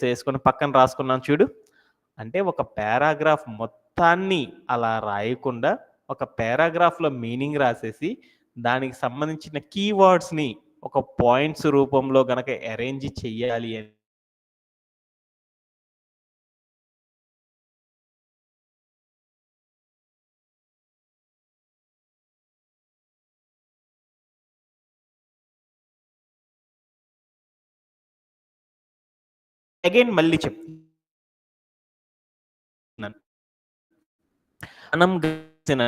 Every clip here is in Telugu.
చేసుకొని పక్కన రాసుకున్నాను చూడు. అంటే ఒక పారాగ్రాఫ్ మొత్తాన్ని అలా రాయకుండా, ఒక పారాగ్రాఫ్‌లో మీనింగ్ రాసేసి, దానికి సంబంధించిన కీవర్డ్స్‌ని ఒక పాయింట్స్ రూపంలో గనక అరేంజ్ చెయ్యాలి అని అగైన్ మళ్ళీ చెప్తున్నాను. మనం గలిసిన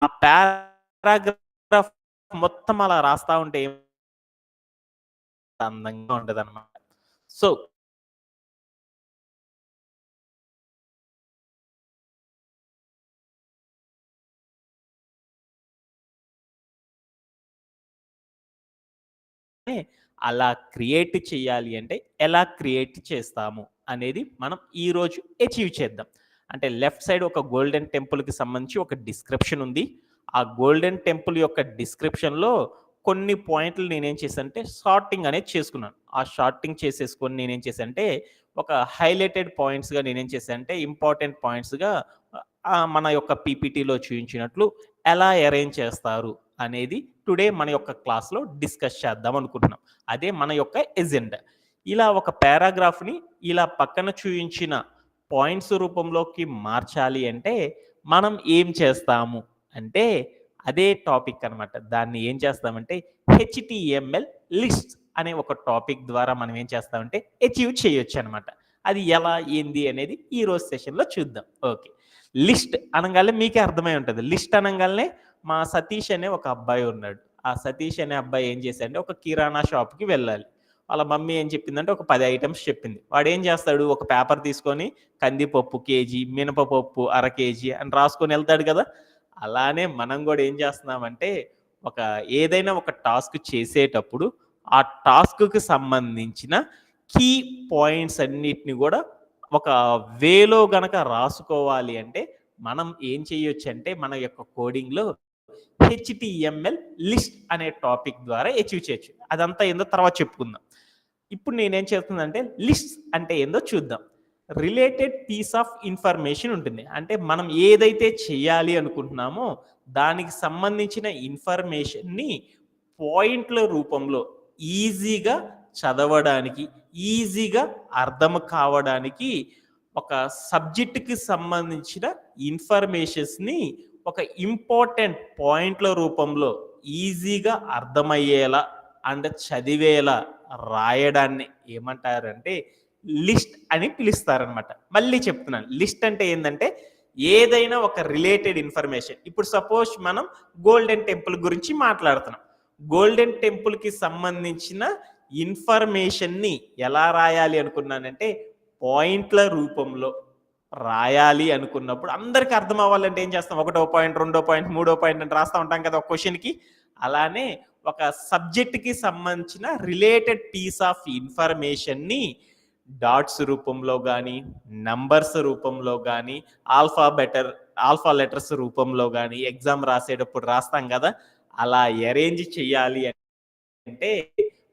ఆ పారాగ్రాఫ్ మొత్తం అలా రాస్తా ఉంటే అందంగా ఉంటదనమాట. సో అలా క్రియేట్ చేయాలి అంటే ఎలా క్రియేట్ చేస్తాము అనేది మనం ఈరోజు అచీవ్ చేద్దాం. అంటే లెఫ్ట్ సైడ్ ఒక గోల్డెన్ టెంపుల్‌కి సంబంధించి ఒక డిస్క్రిప్షన్ ఉంది. ఆ గోల్డెన్ టెంపుల్ యొక్క డిస్క్రిప్షన్‌లో కొన్ని పాయింట్లు నేనేం చేశానంటే సార్టింగ్ అనేది చేసుకున్నాను. ఆ షార్టింగ్ చేసేసుకొని నేనేం చేశానంటే ఒక హైలైటెడ్ పాయింట్స్‌గా నేనేం చేశానంటే ఇంపార్టెంట్ పాయింట్స్‌గా మన యొక్క పీపీటీలో చూయించినట్లు ఎలా అరేంజ్ చేస్తారు అనేది టుడే మన యొక్క క్లాస్‌లో డిస్కస్ చేద్దాం అనుకుంటున్నాం. అదే మన యొక్క ఎజెండా. ఇలా ఒక పారాగ్రాఫ్‌ని ఇలా పక్కన చూయించిన పాయింట్స్ రూపంలోకి మార్చాలి అంటే మనం ఏం చేస్తాము అంటే అదే టాపిక్ అనమాట. దాన్ని ఏం చేస్తామంటే హెచ్‌టీఎంఎల్ లిస్ట్స్ అనే ఒక టాపిక్ ద్వారా మనం ఏం చేస్తామంటే అచీవ్ చేయొచ్చనమాట. అది ఎలా ఏంది అనేది ఈరోజు సెషన్‌లో చూద్దాం. ఓకే. లిస్ట్ అనంగాల్నే మీకే అర్థమై ఉంటది. లిస్ట్ అనంగాల్నే మా సతీష్ అనే ఒక అబ్బాయి ఉన్నాడు. ఆ సతీష్ అనే అబ్బాయి ఏం చేశాడంటే ఒక కిరాణా షాప్‌కి వెళ్ళాలి. వాళ్ళ మమ్మీ ఏం చెప్పిందంటే ఒక 10 ఐటెమ్స్ చెప్పింది. వాడేం చేస్తాడు ఒక పేపర్ తీసుకొని కందిపప్పు కేజీ, మినపపప్పు అర కేజీ అని రాసుకొని ఎళ్తాడు కదా! అలానే మనం గూడా ఏం చేస్తున్నామంటే ఒక ఏదైనా ఒక టాస్క్ చేసేటప్పుడు ఆ టాస్క్‌కి సంబంధించిన కీ పాయింట్స్ అన్నిటిని గూడా ఒక వేలో గనక రాసుకోవాలి అంటే మనం ఏం చేయొచ్చంటే మన యొక్క కోడింగ్‌లో హెచ్‌టీఎంఎల్ లిస్ట్ అనే టాపిక్ ద్వారా అచీవ్ చేయొచ్చు. అదంతా ఏందో తర్వాత చెప్పుకుందాం. ఇప్పుడు నేనేం చేస్తున్నానంటే లిస్ట్స్ అంటే ఏందో చూద్దాం. రిలేటెడ్ పీస్ ఆఫ్ ఇన్ఫర్మేషన్ ఉంటుంది. అంటే మనం ఏదైతే చేయాలి అనుకుంటున్నామో దానికి సంబంధించిన ఇన్ఫర్మేషన్‌ని పాయింట్‌ల రూపంలో ఈజీగా చదవడానికి, ఈజీగా అర్థం కావడానికి ఒక సబ్జెక్ట్‌కి సంబంధించిన ఇన్ఫర్మేషన్స్‌ని ఒక ఇంపార్టెంట్ పాయింట్‌ల రూపంలో ఈజీగా అర్థమయ్యేలా అండ్ చదివేలా రాయడాన్ని ఏమంటారంటే లిస్ట్ అని పిలుస్తారనమాట. మళ్ళీ చెప్తున్నాను. లిస్ట్ అంటే ఏందంటే ఏదైనా ఒక రిలేటెడ్ ఇన్ఫర్మేషన్. ఇప్పుడు సపోజ్ మనం గోల్డెన్ టెంపుల్ గురించి మాట్లాడుతున్నాం. గోల్డెన్ టెంపుల్‌కి సంబంధించిన ఇన్ఫర్మేషన్‌ని ఎలా రాయాలి అనుకున్నానంటే పాయింట్‌ల రూపంలో రాయాలి అనుకున్నప్పుడు అందరికి అర్థం అవ్వాలంటే ఏం చేస్తాం? ఒకటో పాయింట్, రెండో పాయింట్, మూడో పాయింట్ అని రాస్తా ఉంటాం కదా! ఒక క్వెషన్‌కి. అలానే ఒక సబ్జెక్ట్‌కి సంబంధించిన రిలేటెడ్ పీస్ ఆఫ్ ఇన్ఫర్మేషన్‌ని డాట్స్ రూపంలో గాని, నంబర్స్ రూపంలో గాని, ఆల్ఫా లెటర్స్ రూపంలో గాని ఎగ్జామ్ రాసేటప్పుడు రాస్తాం గదా! అలా అరేంజ్ చేయాలి అంటే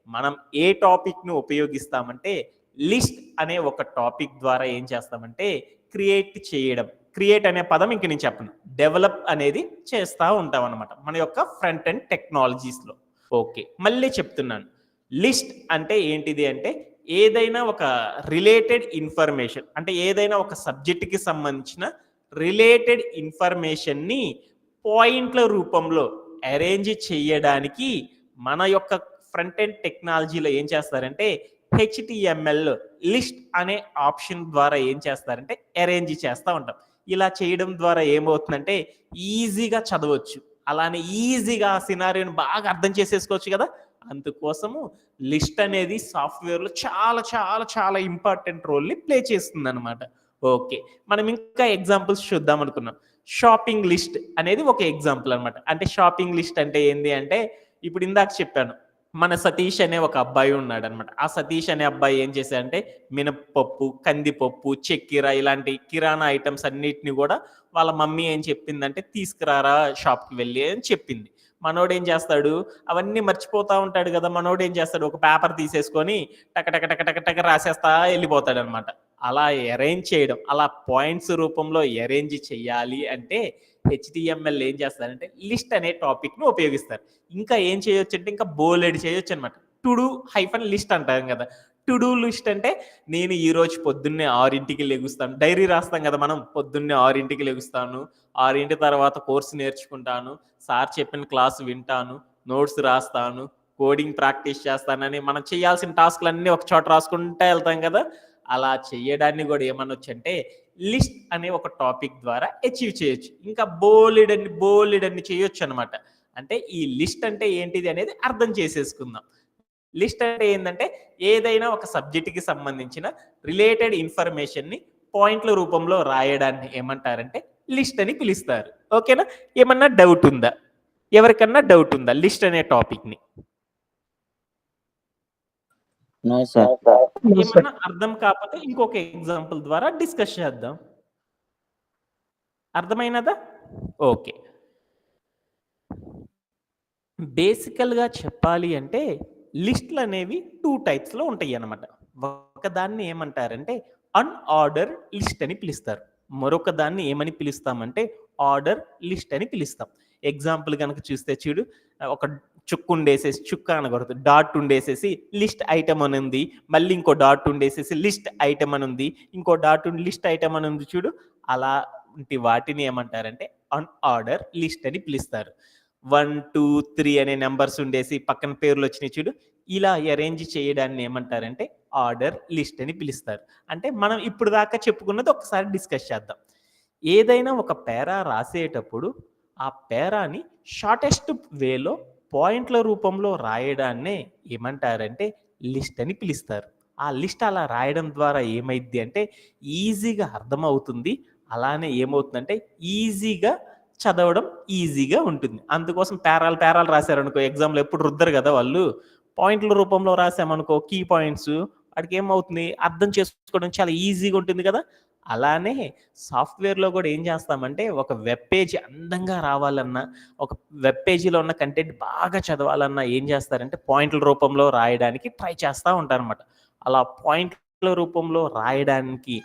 మనం ఏ టాపిక్‌ని ఉపయోగిస్తామంటే లిస్ట్ అనే ఒక టాపిక్ ద్వారా ఏం చేస్తామంటే క్రియేట్ చేయడం. క్రియేట్ అనే పదం ఇంక నేను చెప్పను. డెవలప్ అనేది చేస్తా ఉంటామనమాట. మన యొక్క ఫ్రంట్ ఎండ్ టెక్నాలజీస్‌లో. ఓకే. మళ్ళీ చెప్తున్నాను. లిస్ట్ అంటే ఏంటిది అంటే ఏదైనా ఒక రిలేటెడ్ ఇన్ఫర్మేషన్ అంటే ఏదైనా ఒక సబ్జెక్ట్‌కి సంబంధించిన రిలేటెడ్ ఇన్ఫర్మేషన్‌ని పాయింట్‌ల రూపంలో అరేంజ్ చేయడానికి మన యొక్క ఫ్రంట్ ఎండ్ టెక్నాలజీలో ఏం చేస్తారంటే హెచ్‌టీఎంఎల్ లిస్ట్ అనే ఆప్షన్ ద్వారా ఏం చేస్తారంటే అరేంజ్ చేస్తా ఉంటాం. ఇలా చేయడం ద్వారా ఏమవుతుందంటే ఈజీగా చదవచ్చు. అలానే ఈజీగా ఆ సినారియోని బాగా అర్థం చేసేసుకోవచ్చు కదా! అందుకోసము లిస్ట్ అనేది సాఫ్ట్‌వేర్‌లో చాలా చాలా చాలా ఇంపార్టెంట్ రోల్‌ని ప్లే చేస్తుందనమాట. ఓకే. మనం ఇంకా ఎగ్జాంపుల్స్ చూద్దాం అనుకున్నాం. షాపింగ్ లిస్ట్ అనేది ఒక ఎగ్జాంపుల్ అనమాట. అంటే షాపింగ్ లిస్ట్ అంటే ఏంది అంటే ఇప్పుడు ఇందాక చెప్పాను. మన సతీష్ అనే ఒక అబ్బాయి ఉన్నాడనమాట. ఆ సతీష్ అనే అబ్బాయి ఏం చేశాడంటే మినపప్పు, కందిపప్పు, చక్కెర ఇలాంటి కిరాణా ఐటెమ్స్ అన్నిటిని గూడా వాళ్ళ మమ్మీ ఏం చెప్పిందంటే, "తీసుకురారా షాప్‌కి వెళ్లి" అని చెప్పింది. మనోడేం చేస్తాడు, అవన్నీ మర్చిపోతా ఉంటాడు గదా! మనోడేం చేస్తాడు, ఒక పేపర్ తీసేసుకొని టక టక టక టక టక రాసేస్తా ఎళ్ళిపోతాడనమాట. అలా అరేంజ్ చేయడం, అలా పాయింట్స్ రూపంలో అరేంజ్ చెయ్యాలి అంటే హెచ్‌టీఎంఎల్ ఏం చేస్తారంటే లిస్ట్ అనే టాపిక్‌ని ఉపయోగిస్తారు. ఇంకా ఏం చేయొచ్చంటే ఇంకా బోలెడు చేయొచ్చనమాట. టు డూ హైఫన్ లిస్ట్ అంటాం గదా! టు డూ లిస్ట్ అంటే నేను ఈరోజు పొద్దున్నే 6కి లెగుస్తాను. డైరీ రాస్తాం గదా! మనం పొద్దున్నే 6కి లెగుస్తాను. 6 తర్వాత కోర్స్ నేర్చుకుంటాను. సార్ చెప్పిన క్లాస్ వింటాను. నోట్స్ రాస్తాను. కోడింగ్ ప్రాక్టీస్ చేస్తానని మనం చేయాల్సిన టాస్క్‌లన్నీ ఒక చోట రాసుకుంటా ఎళ్తాం గదా! అలా చెయ్యడాన్ని గూడా ఏమనొచ్చంటే లిస్ట్ అనే ఒక టాపిక్ ద్వారా అచీవ్ చేయొచ్చు. ఇంకా బోలెడన్ని చేయొచ్చనమాట. అంటే ఈ లిస్ట్ అంటే ఏంటిది అనేది అర్థం చేసేసుకుందాం. లిస్ట్ అంటే ఏందంటే ఏదైనా ఒక సబ్జెక్ట్‌కి సంబంధించిన రిలేటెడ్ ఇన్ఫర్మేషన్‌ని పాయింట్‌ల రూపంలో రాయడాన్ని ఏమంటారంటే లిస్ట్ అని పిలుస్తారు. ఓకేనా? ఏమన్నా డౌట్ ఉందా? ఎవరికన్నా డౌట్ ఉందా లిస్ట్ అనే టాపిక్‌ని? No sir. ఏమన్నా అర్థం కాకపోతే ఇంకొక ఎగ్జాంపుల్ ద్వారా డిస్కస్ చేద్దాం. అర్థమైనదా? ఓకే. బేసికల్‌గా చెప్పాలి అంటే లిస్ట్‌లనేవి 2 టైప్స్‌లో ఉంటాయన్నమాట. ఒకదాన్ని ఏమంటారంటే అన్‌ఆర్డర్ లిస్ట్ అని పిలుస్తారు. మరొక దాన్ని ఏమని పిలుస్తామంటే ఆర్డర్ లిస్ట్ అని పిలుస్తాం. ఎగ్జాంపుల్ గనక చూస్తే చూడు ఒక చుక్కుండేసేసి చుక్క అనకూడదు. డాట్ ఉండేసేసి లిస్ట్ ఐటెమ్ అని ఉంది. మళ్ళీ ఇంకో డాట్ ఉండేసేసి లిస్ట్ ఐటెమ్ అని ఉంది. ఇంకో డాట్ ఉండి లిస్ట్ ఐటెమ్ అని ఉంది చూడు. అలాంటి వాటిని ఏమంటారంటే అన్‌ఆర్డర్ లిస్ట్ అని పిలుస్తారు. 1, 2, 3 అనే నంబర్స్ ఉండేసి పక్కన పేర్లొచ్చినాయి చూడు. ఇలా అరేంజ్ చేయడాన్ని ఏమంటారంటే ఆర్డర్ లిస్ట్ అని పిలుస్తారు. అంటే మనం ఇప్పుడు దాకా చెప్పుకున్నది ఒకసారి డిస్కస్ చేద్దాం. ఏదైనా ఒక పేరా రాసేటప్పుడు ఆ పేరాని షార్టెస్ట్ వేలో పాయింట్ల రూపంలో రాయడాన్నే ఏమంటారంటే లిస్ట్ అని పిలుస్తారు. ఆ లిస్ట్ అలా రాయడం ద్వారా ఏమైద్ది అంటే ఈజీగా అర్థమవుతుంది. అలానే ఏమవుతుందంటే ఈజీగా చదవడం ఈజీగా ఉంటుంది. అందుకోసం పేరాలు రాసారనుకో ఎగ్జామ్‌లో ఎప్పుడు రుద్దరు గదా వాళ్ళు. పాయింట్ల రూపంలో రాసామనుకో కీ పాయింట్స్ వాడికేమవుతుంది అర్థం చేసుకోవడం చాలా ఈజీగా ఉంటుంది గదా! అలానే సాఫ్ట్‌వేర్‌లో గూడా ఏం చేస్తామంటే ఒక వెబ్ పేజ్ అందంగా రావాలన్నా, ఒక వెబ్ పేజీలో ఉన్న కంటెంట్ బాగా చదవాలన్నా ఏం చేస్తారంటే పాయింట్ల రూపంలో రాయడానికి ట్రై చేస్తా ఉంటారనమాట. అలా పాయింట్ల రూపంలో రాయడానికి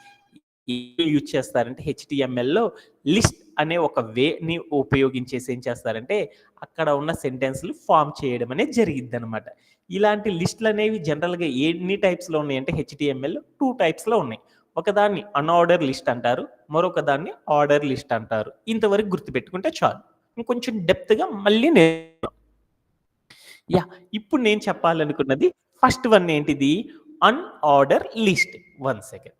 ఏం యూజ్ చేస్తారంటే హెచ్‌టీఎంఎల్‌లో లిస్ట్ అనే ఒక వేని ఉపయోగించేసి ఏం చేస్తారంటే అక్కడ ఉన్న సెంటెన్స్‌లు ఫార్మ్ చేయడం అనేది జరిగిద్దనమాట. ఇలాంటి లిస్ట్‌లనేవి జనరల్‌గా ఎన్ని టైప్స్‌లో ఉన్నాయంటే హెచ్‌టీఎంఎల్ 2 టైప్స్‌లో ఉన్నాయి. ఒకదాన్ని అన్‌ఆర్డర్ లిస్ట్ అంటారు. మరొక దాన్ని ఆర్డర్ లిస్ట్ అంటారు. ఇంతవరకు గుర్తుపెట్టుకుంటే చాలు. ఇంకొంచెం డెప్త్‌గా మళ్ళీ యాహ్! ఇప్పుడు నేను చెప్పాలనుకున్నది ఫస్ట్ వన్ ఏంటిది? Unorder list. 1 second.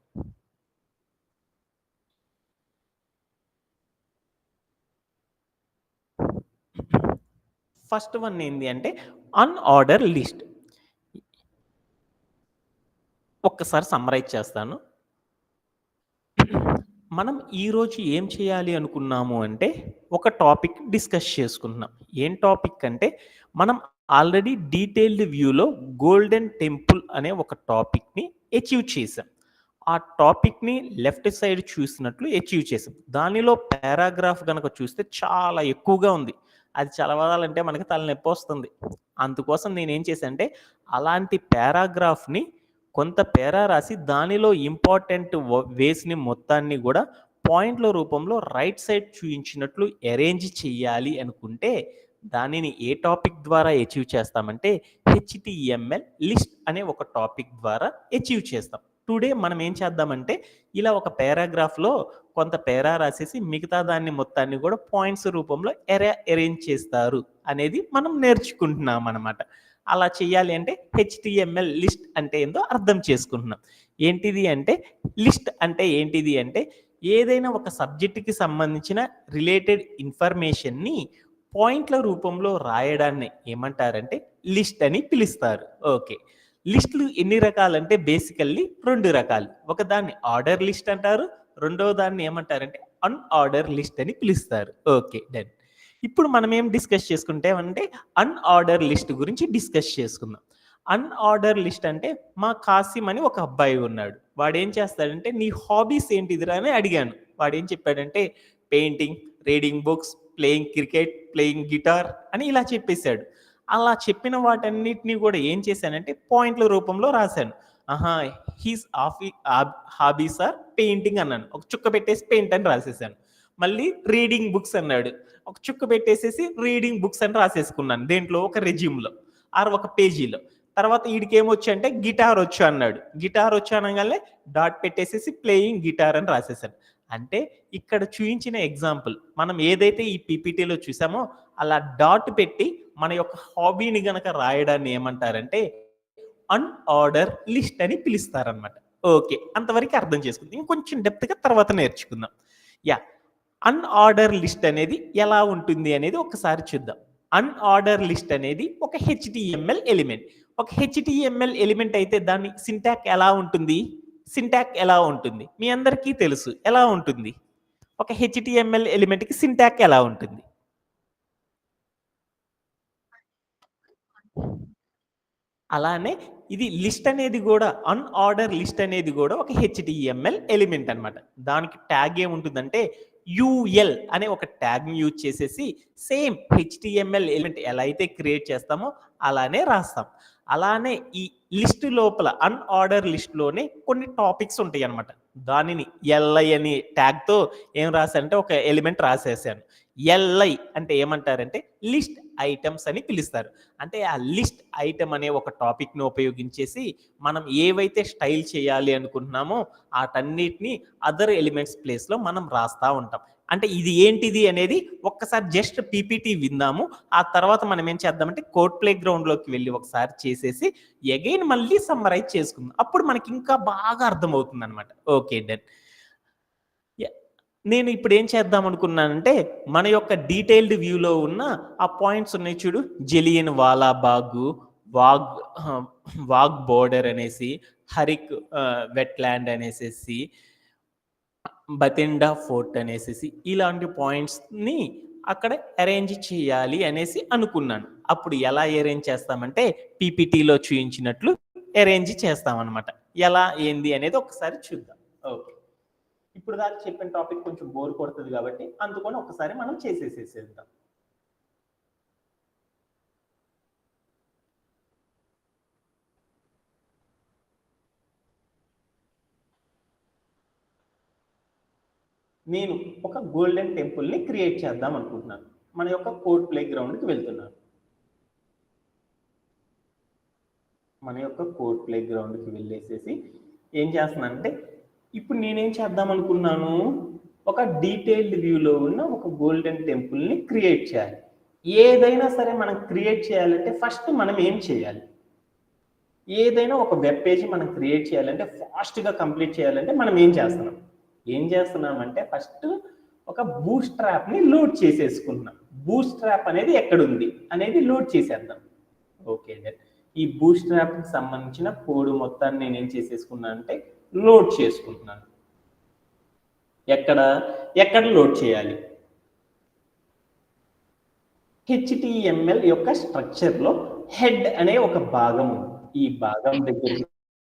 First one ఏంది అంటే అన్‌ఆర్డర్ లిస్ట్. ఒక్కసారి సమ్మరైజ్ చేస్తాను. మనం ఈరోజు ఏం చేయాలి అనుకున్నాము అంటే ఒక టాపిక్ డిస్కస్ చేసుకుంటున్నాం. ఏం టాపిక్ అంటే మనం ఆల్రెడీ డీటెయిల్డ్ వ్యూలో గోల్డెన్ టెంపుల్ అనే ఒక టాపిక్‌ని అచీవ్ చేసాం. ఆ టాపిక్‌ని లెఫ్ట్ సైడ్ చూసినట్లు అచీవ్ చేసాం. దానిలో పారాగ్రాఫ్ గనక చూస్తే చాలా ఎక్కువగా ఉంది. అది చదవాలంటే మనకి తలనొప్పొస్తుంది. అందుకోసం నేనేం చేశానంటే అలాంటి పారాగ్రాఫ్‌ని కొంత పేరా రాసి దానిలో ఇంపార్టెంట్ వేస్‌ని మొత్తాన్ని గూడా పాయింట్‌ల రూపంలో రైట్ సైడ్ చూయించినట్లు అరేంజ్ చెయ్యాలి అనుకుంటే, దానిని ఏ టాపిక్ ద్వారా అచీవ్ చేస్తామంటే, హెచ్‌టీఎంఎల్ లిస్ట్ అనే ఒక టాపిక్ ద్వారా అచీవ్ చేస్తాం. టుడే మనం ఏం చేద్దామంటే, ఇలా ఒక పారాగ్రాఫ్‌లో కొంత పేరా రాసేసి మిగతా దాన్ని మొత్తాన్ని గూడా పాయింట్స్ రూపంలో అరేంజ్ చేస్తారు అనేది మనం నేర్చుకుంటున్నామనమాట. అలా చేయాలి అంటే హెచ్‌టీఎంఎల్ లిస్ట్ అంటే ఏందో అర్థం చేసుకుంటున్నాం. ఏంటిది అంటే లిస్ట్ అంటే ఏంటిది అంటే ఏదైనా ఒక సబ్జెక్ట్‌కి సంబంధించిన రిలేటెడ్ ఇన్ఫర్మేషన్‌ని పాయింట్‌ల రూపంలో రాయడాన్ని ఏమంటారంటే లిస్ట్ అని పిలుస్తారు. ఓకే. లిస్ట్‌లు ఎన్ని రకాలంటే బేసికల్లీ 2 రకాలు. ఒకదాన్ని ఆర్డర్ లిస్ట్ అంటారు. రెండో దాన్ని ఏమంటారంటే అన్‌ఆర్డర్ లిస్ట్ అని పిలుస్తారు. ఓకే. డన్. ఇప్పుడు మనం ఏం డిస్కస్ చేసుకుంటే అంటే అన్‌ఆర్డర్ లిస్ట్ గురించి డిస్కస్ చేసుకుందాం. అన్‌ఆర్డర్ లిస్ట్ అంటే మా కాసిం అని ఒక అబ్బాయి ఉన్నాడు. వాడేం చేస్తాడంటే నీ హాబీస్ ఏంటిదిరా అని అడిగాను. వాడేం చెప్పాడంటే painting, reading books, playing cricket, playing guitar అని ఇలా చెప్పేసాడు. అలా చెప్పిన వాటన్నిటిని కూడా ఏం చేశానంటే పాయింట్ల రూపంలో రాసాను. ఆహా! హిస్ హాబీస్ ఆర్ పెయింటింగ్ అన్నాను. ఒక చుక్క పెట్టేసి పెయింట్ అని రాసేసాను. మళ్ళీ రీడింగ్ బుక్స్ అన్నాడు. ఒక చుక్క పెట్టేసేసి రీడింగ్ బుక్స్ అని రాసేసుకున్నాను. దేంట్లో ఒక రెజ్యూమ్‌లో ఆర్ ఒక పేజీలో. తర్వాత ఈడికేమొచ్చు అంటే గిటార్ వచ్చు అన్నాడు. గిటార్ వచ్చు అనంగానే డాట్ పెట్టేసేసి ప్లేయింగ్ గిటార్ అని రాసేసాను. అంటే ఇక్కడ చూయించిన ఎగ్జాంపుల్ మనం ఏదైతే ఈ పీపీటీలో చూసామో అలా డాట్ పెట్టి మన యొక్క హాబీని గనక రాయడాన్ని ఏమంటారంటే అన్‌ఆర్డర్ లిస్ట్ అని పిలుస్తారనమాట. ఓకే. అంతవరకు అర్థం చేసుకుందాం. ఇంకొంచెం డెప్త్‌గా తర్వాత నేర్చుకుందాం. యాహ్! అన్‌ఆర్డర్ లిస్ట్ అనేది ఎలా ఉంటుంది అనేది ఒకసారి చూద్దాం. అన్‌ఆర్డర్ లిస్ట్ అనేది ఒక హెచ్‌టీఎంఎల్ ఎలిమెంట్. ఒక హెచ్‌టీఎంఎల్ ఎలిమెంట్ అయితే దాని సింటాక్స్ ఎలా ఉంటుంది? సింటాక్స్ ఎలా ఉంటుంది? మీ అందరికీ తెలుసు. ఎలా ఉంటుంది? ఒక హెచ్‌టీఎంఎల్ ఎలిమెంట్‌కి సింటాక్స్ ఎలా ఉంటుంది? అలానే ఇది లిస్ట్ అనేది గూడా అన్‌ఆర్డర్ లిస్ట్ అనేది గూడా ఒక హెచ్‌టీఎంఎల్ ఎలిమెంట్ అన్నమాట. దానికి ట్యాగ్ ఏముంటుందంటే యూఎల్ అనే ఒక ట్యాగ్‌ని యూజ్ చేసేసి సేమ్ హెచ్‌టీఎంఎల్ ఎలిమెంట్ ఎలా అయితే క్రియేట్ చేస్తామో అలానే రాస్తాం. అలానే ఈ లిస్ట్ లోపల అన్‌ఆర్డర్ లిస్ట్‌లోనే కొన్ని టాపిక్స్ ఉంటాయన్నమాట. దానిని ఎల్ఐ అనే ట్యాగ్‌తో ఏం రాసానంటే ఒక ఎలిమెంట్ రాసేసాను. ఎల్ఐ అంటే ఏమంటారంటే లిస్ట్ ఐటెమ్స్ అని పిలుస్తారు. అంటే ఆ లిస్ట్ ఐటెమ్ అనే ఒక టాపిక్‌ని ఉపయోగించేసి మనం ఏవైతే స్టైల్ చేయాలి అనుకుంటున్నామో ఆటన్నిటిని అదర్ ఎలిమెంట్స్ ప్లేస్‌లో మనం రాస్తా ఉంటాం. అంటే ఇది ఏంటిది అనేది ఒక్కసారి జస్ట్ పీపీటీ విందాము. ఆ తర్వాత మనం ఏం చేద్దామంటే కోడ్ ప్లే గ్రౌండ్‌లోకి వెళ్లి ఒకసారి చేసేసి అగైన్ మళ్ళీ సమ్మరైజ్ చేసుకుందాం. అప్పుడు మనకి ఇంకా బాగా అర్థమవుతుందన్నమాట. ఓకే. డన్. య నేను ఇప్పుడేం చేద్దామనుకున్నానంటే, మన యొక్క డీటెయిల్డ్ వ్యూలో ఉన్న ఆ పాయింట్స్ ఉన్నాయి చూడు. జలియన్ వాలా బాగు, వాగ్ ఆహ్, వాగ్ బోర్డర్ అనేసి, హరిక్ వెట్‌ల్యాండ్ అనేసేసి, బతిండా ఫోర్ట్ అనేసేసి, ఇలాంటి పాయింట్స్‌ని అక్కడ అరేంజ్ చేయాలి అనేసి అనుకున్నాను. అప్పుడు ఎలా అరేంజ్ చేస్తామంటే, పీపీటీలో చూయించినట్లు అరేంజ్ చేస్తామనమాట. ఎలా, ఏంది అనేది ఒకసారి చూద్దాం. ఓకే. ఇప్పుడు దాకా చెప్పిన టాపిక్ కొంచెం బోర్ కొడుతుంది కాబట్టి అందుకని ఒకసారి మనం చేసేసేసేద్దాం. నేను ఒక గోల్డెన్ టెంపుల్ని క్రియేట్ చేద్దాం అనుకుంటున్నాను. మన యొక్క కోడ్ ప్లే గ్రౌండ్కి వెళ్తున్నాను. మన యొక్క కోడ్ ప్లే గ్రౌండ్కి వెళ్ళేసేసి ఏం చేస్తున్నానంటే ఇప్పుడు నేనేం చేద్దాం అనుకున్నాను, ఒక డీటెయిల్డ్ వ్యూలో ఉన్న ఒక గోల్డెన్ టెంపుల్ని క్రియేట్ చేయాలి. ఏదైనా సరే మనం క్రియేట్ చేయాలంటే ఫస్ట్ మనం ఏం చేయాలి? ఏదైనా ఒక వెబ్ పేజ్ మనం క్రియేట్ చేయాలంటే ఫాస్ట్‌గా కంప్లీట్ చేయాలంటే మనం ఏం చేస్తున్నాం? ఏం చేస్తున్నామంటే ఫస్ట్ ఒక బూట్‌స్ట్రాప్‌ని లోడ్ చేసేసుకుంటున్నాం. బూట్‌స్ట్రాప్ అనేది ఎక్కడుంది అనేది లోడ్ చేసేద్దాం. ఓకే. డన్. ఈ బూట్‌స్ట్రాప్‌కి సంబంధించిన కోడ్ మొత్తాన్ని నేనేం చేసేసుకున్నానంటే లోడ్ చేసుకుంటున్నాను. ఎక్కడ? ఎక్కడ లోడ్ చేయాలి? హెచ్‌టీఎంఎల్ యొక్క స్ట్రక్చర్‌లో హెడ్ అనే ఒక భాగం ఉంది. ఈ భాగం దగ్గరికి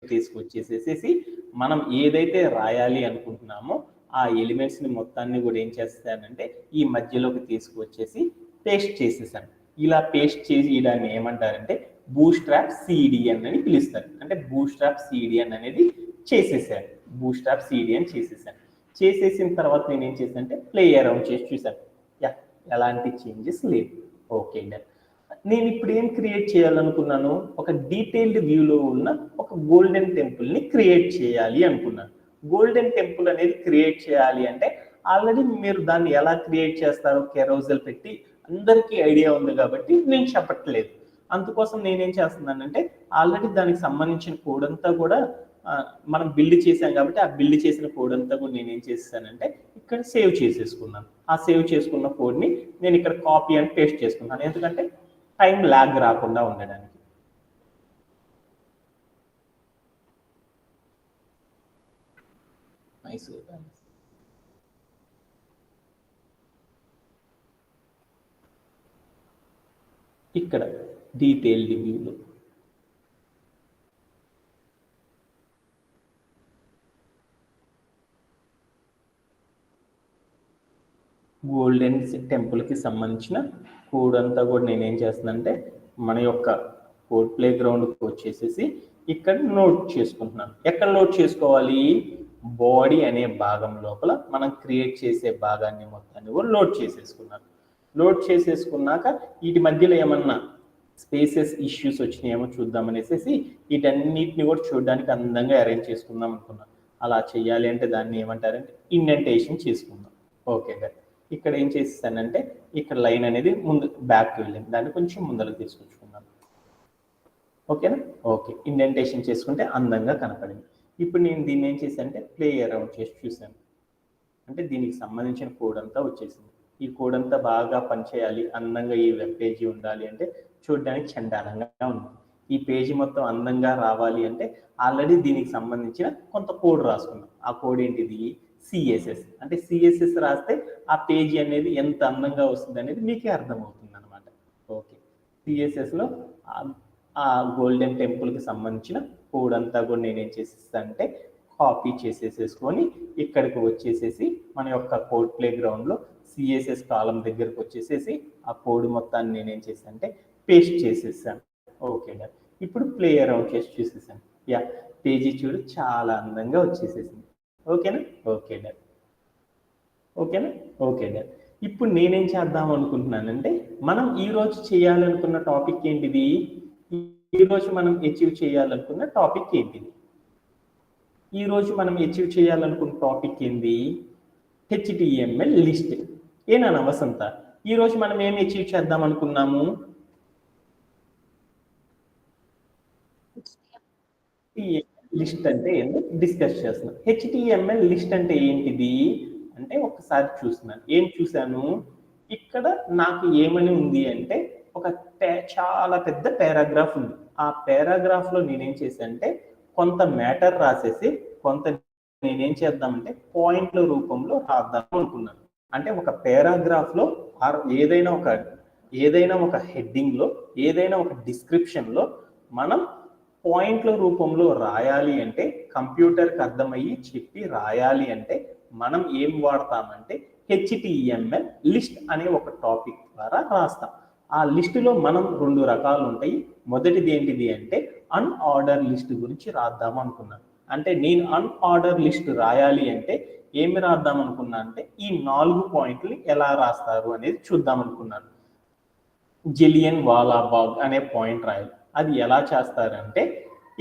తీసుకొచ్చేసేసేసి మనం ఏదైతే రాయాలి అనుకుంటున్నామో ఆ ఎలిమెంట్స్‌ని మొత్తాన్ని కూడా ఏం చేస్తానంటే ఈ మధ్యలోకి తీసుకొచ్చేసి పేస్ట్ చేసేసాను. ఇలా పేస్ట్ చేసి దాన్ని ఏమంటారంటే బూట్‌స్ట్రాప్ సీడీఎన్ అని పిలుస్తారు. అంటే బూట్‌స్ట్రాప్ సీడీఎన్ అనేది చేసేసాను. బూట్‌స్ట్రాప్ సీడీఎన్ చేసేసాను. చేసేసిన తర్వాత నేనేం చేశానంటే ప్లే అరౌండ్ చేసి చూసాను. యాహ్! ఎలాంటి చేంజెస్ లేవు. ఓకే. డన్. నేను ఇప్పుడు ఏం క్రియేట్ చేయాలనుకున్నాను, ఒక డీటెయిల్డ్ వ్యూలో ఉన్న ఒక గోల్డెన్ టెంపుల్ని క్రియేట్ చేయాలి అనుకున్నాను. గోల్డెన్ టెంపుల్ అనేది క్రియేట్ చేయాలి అంటే ఆల్రెడీ మీరు దాన్ని ఎలా క్రియేట్ చేస్తారో కెరోజల్ పెట్టి అందరికీ ఐడియా ఉంది కాబట్టి నేను చెప్పట్లేదు. అందుకోసం నేనేం చేస్తున్నానంటే ఆల్రెడీ దానికి సంబంధించిన కోడ్ అంతా కూడా మనం బిల్డ్ చేసాం కాబట్టి ఆ బిల్డ్ చేసిన కోడ్ అంతా కూడా నేనేం చేసేసానంటే ఇక్కడ సేవ్ చేసేసుకున్నాను. ఆ సేవ్ చేసుకున్న కోడ్ని నేను ఇక్కడ కాపీ అండ్ పేస్ట్ చేసుకున్నాను. ఎందుకంటే టైం లాగ్ రాకుండా ఉండడానికి. మైసూర్ ప్యాలెస్. ఇక్కడ డీటెయిల్డ్ వ్యూలో గోల్డెన్ టెంపుల్కి సంబంధించిన కోడ్ అంతా కూడా నేనేం చేస్తున్నానంటే మన యొక్క కోడ్ ప్లే గ్రౌండ్కి వచ్చేసేసి ఇక్కడ నోట్ చేసుకుంటున్నాను. ఎక్కడ నోట్ చేసుకోవాలి? బాడీ అనే భాగం లోపల మనం క్రియేట్ చేసే భాగాన్ని మొత్తాన్ని కూడా లోడ్ చేసేసుకున్నాను. లోడ్ చేసేసుకున్నాక వీటి మధ్యలో ఏమన్నా స్పేసెస్ ఇష్యూస్ వచ్చినాయేమో చూద్దామనేసి వీటన్నిటిని కూడా చూడడానికి అందంగా అరేంజ్ చేసుకుందాం అనుకున్నాను. అలా చేయాలి అంటే దాన్ని ఏమంటారంటే ఇండెంటేషన్ చేసుకుందాం. ఓకే గారు, ఇక్కడ ఏం చేసేసానంటే ఇక్కడ లైన్ అనేది ముందు బ్యాక్కి వెళ్ళింది, దాన్ని కొంచెం ముందరకు తీసుకొచ్చుకున్నాను. ఓకేనా? ఓకే, ఇండెంటేషన్ చేసుకుంటే అందంగా కనపడింది. ఇప్పుడు నేను దీన్ని ఏం చేశానంటే ప్లే అరౌండ్ చేసి చూశాను. అంటే దీనికి సంబంధించిన కోడ్ అంతా వచ్చేసింది. ఈ కోడ్ అంతా బాగా పనిచేయాలి, అందంగా ఈ వెబ్ పేజీ ఉండాలి అంటే చూడడానికి చండాలంగా ఉంది. ఈ పేజీ మొత్తం అందంగా రావాలి అంటే ఆల్రెడీ దీనికి సంబంధించిన కొంత కోడ్ రాసుకున్నాం. ఆ కోడ్ ఏంటిది? సిఎస్ఎస్. అంటే సిఎస్ఎస్ రాస్తే ఆ పేజీ అనేది ఎంత అందంగా వస్తుంది అనేది మీకే అర్థమవుతుంది అనమాట. ఓకే, సిఎస్ఎస్లో ఆ గోల్డెన్ టెంపుల్కి సంబంధించిన కోడ్ అంతా కూడా నేనేం చేసేస్తా అంటే కాపీ చేసేసేసుకొని ఇక్కడికి వచ్చేసేసి మన యొక్క కోడ్ ప్లే గ్రౌండ్లో సిఎస్ఎస్ కాలం దగ్గరకు వచ్చేసేసి ఆ కోడ్ మొత్తాన్ని నేనేం చేశాను అంటే పేస్ట్ చేసేసాను. ఓకే, ఇప్పుడు ప్లే అరౌండ్ చేసి చూసేసాను. యా, పేజీ చూడు చాలా అందంగా వచ్చేసేసింది. ఓకేనా? Okay dad. ఓకేనా? Okay dad. ఇప్పుడు నేనేం చేద్దాం అనుకుంటున్నానంటే మనం ఈరోజు చేయాలనుకున్న టాపిక్ ఏంటిది? ఈరోజు మనం అచీవ్ చేయాలనుకున్న టాపిక్ ఏంటిది? ఈరోజు మనం అచీవ్ చేయాలనుకున్న టాపిక్ ఏంది? HTML list. ఏనా వసంత, ఈరోజు మనం ఏం అచీవ్ చేద్దాం అనుకున్నాము? లిస్ట్ అంటే ఏంటో డిస్కస్ చేస్తున్నాం. హెచ్టిఎంఎల్ లిస్ట్ అంటే ఏంటిది అంటే ఒకసారి చూస్తున్నాను. ఏం చూశాను? ఇక్కడ నాకు ఏమని ఉంది అంటే ఒక చాలా పెద్ద పారాగ్రాఫ్ ఉంది. ఆ పారాగ్రాఫ్ లో నేనేం చేశానంటే కొంత మ్యాటర్ రాసేసి కొంత నేనేం చేద్దామంటే పాయింట్ల రూపంలో రాద్దాం అనుకున్నాను. అంటే ఒక పారాగ్రాఫ్ లో ఏదైనా ఒక హెడ్డింగ్ లో ఏదైనా ఒక డిస్క్రిప్షన్ లో మనం పాయింట్ల రూపంలో రాయాలి అంటే కంప్యూటర్కి అర్థమయ్యి చెప్పి రాయాలి అంటే మనం ఏం వాడతామంటే హెచ్టిఎంఎల్ లిస్ట్ అనే ఒక టాపిక్ ద్వారా రాస్తాం. ఆ లిస్టులో మనం 2 రకాలు ఉంటాయి. మొదటిది ఏంటిది అంటే అన్ఆర్డర్ లిస్ట్ గురించి రాద్దాం అనుకున్నాను. అంటే నేను అన్ఆర్డర్ లిస్ట్ రాయాలి అంటే ఏమి రాద్దాం అనుకున్నా అంటే ఈ 4 పాయింట్లు ఎలా రాస్తారు అనేది చూద్దాం అనుకున్నాను. జలియన్ వాలాబాగ్ అనే పాయింట్ రాయాలి. అది ఎలా చేస్తారంటే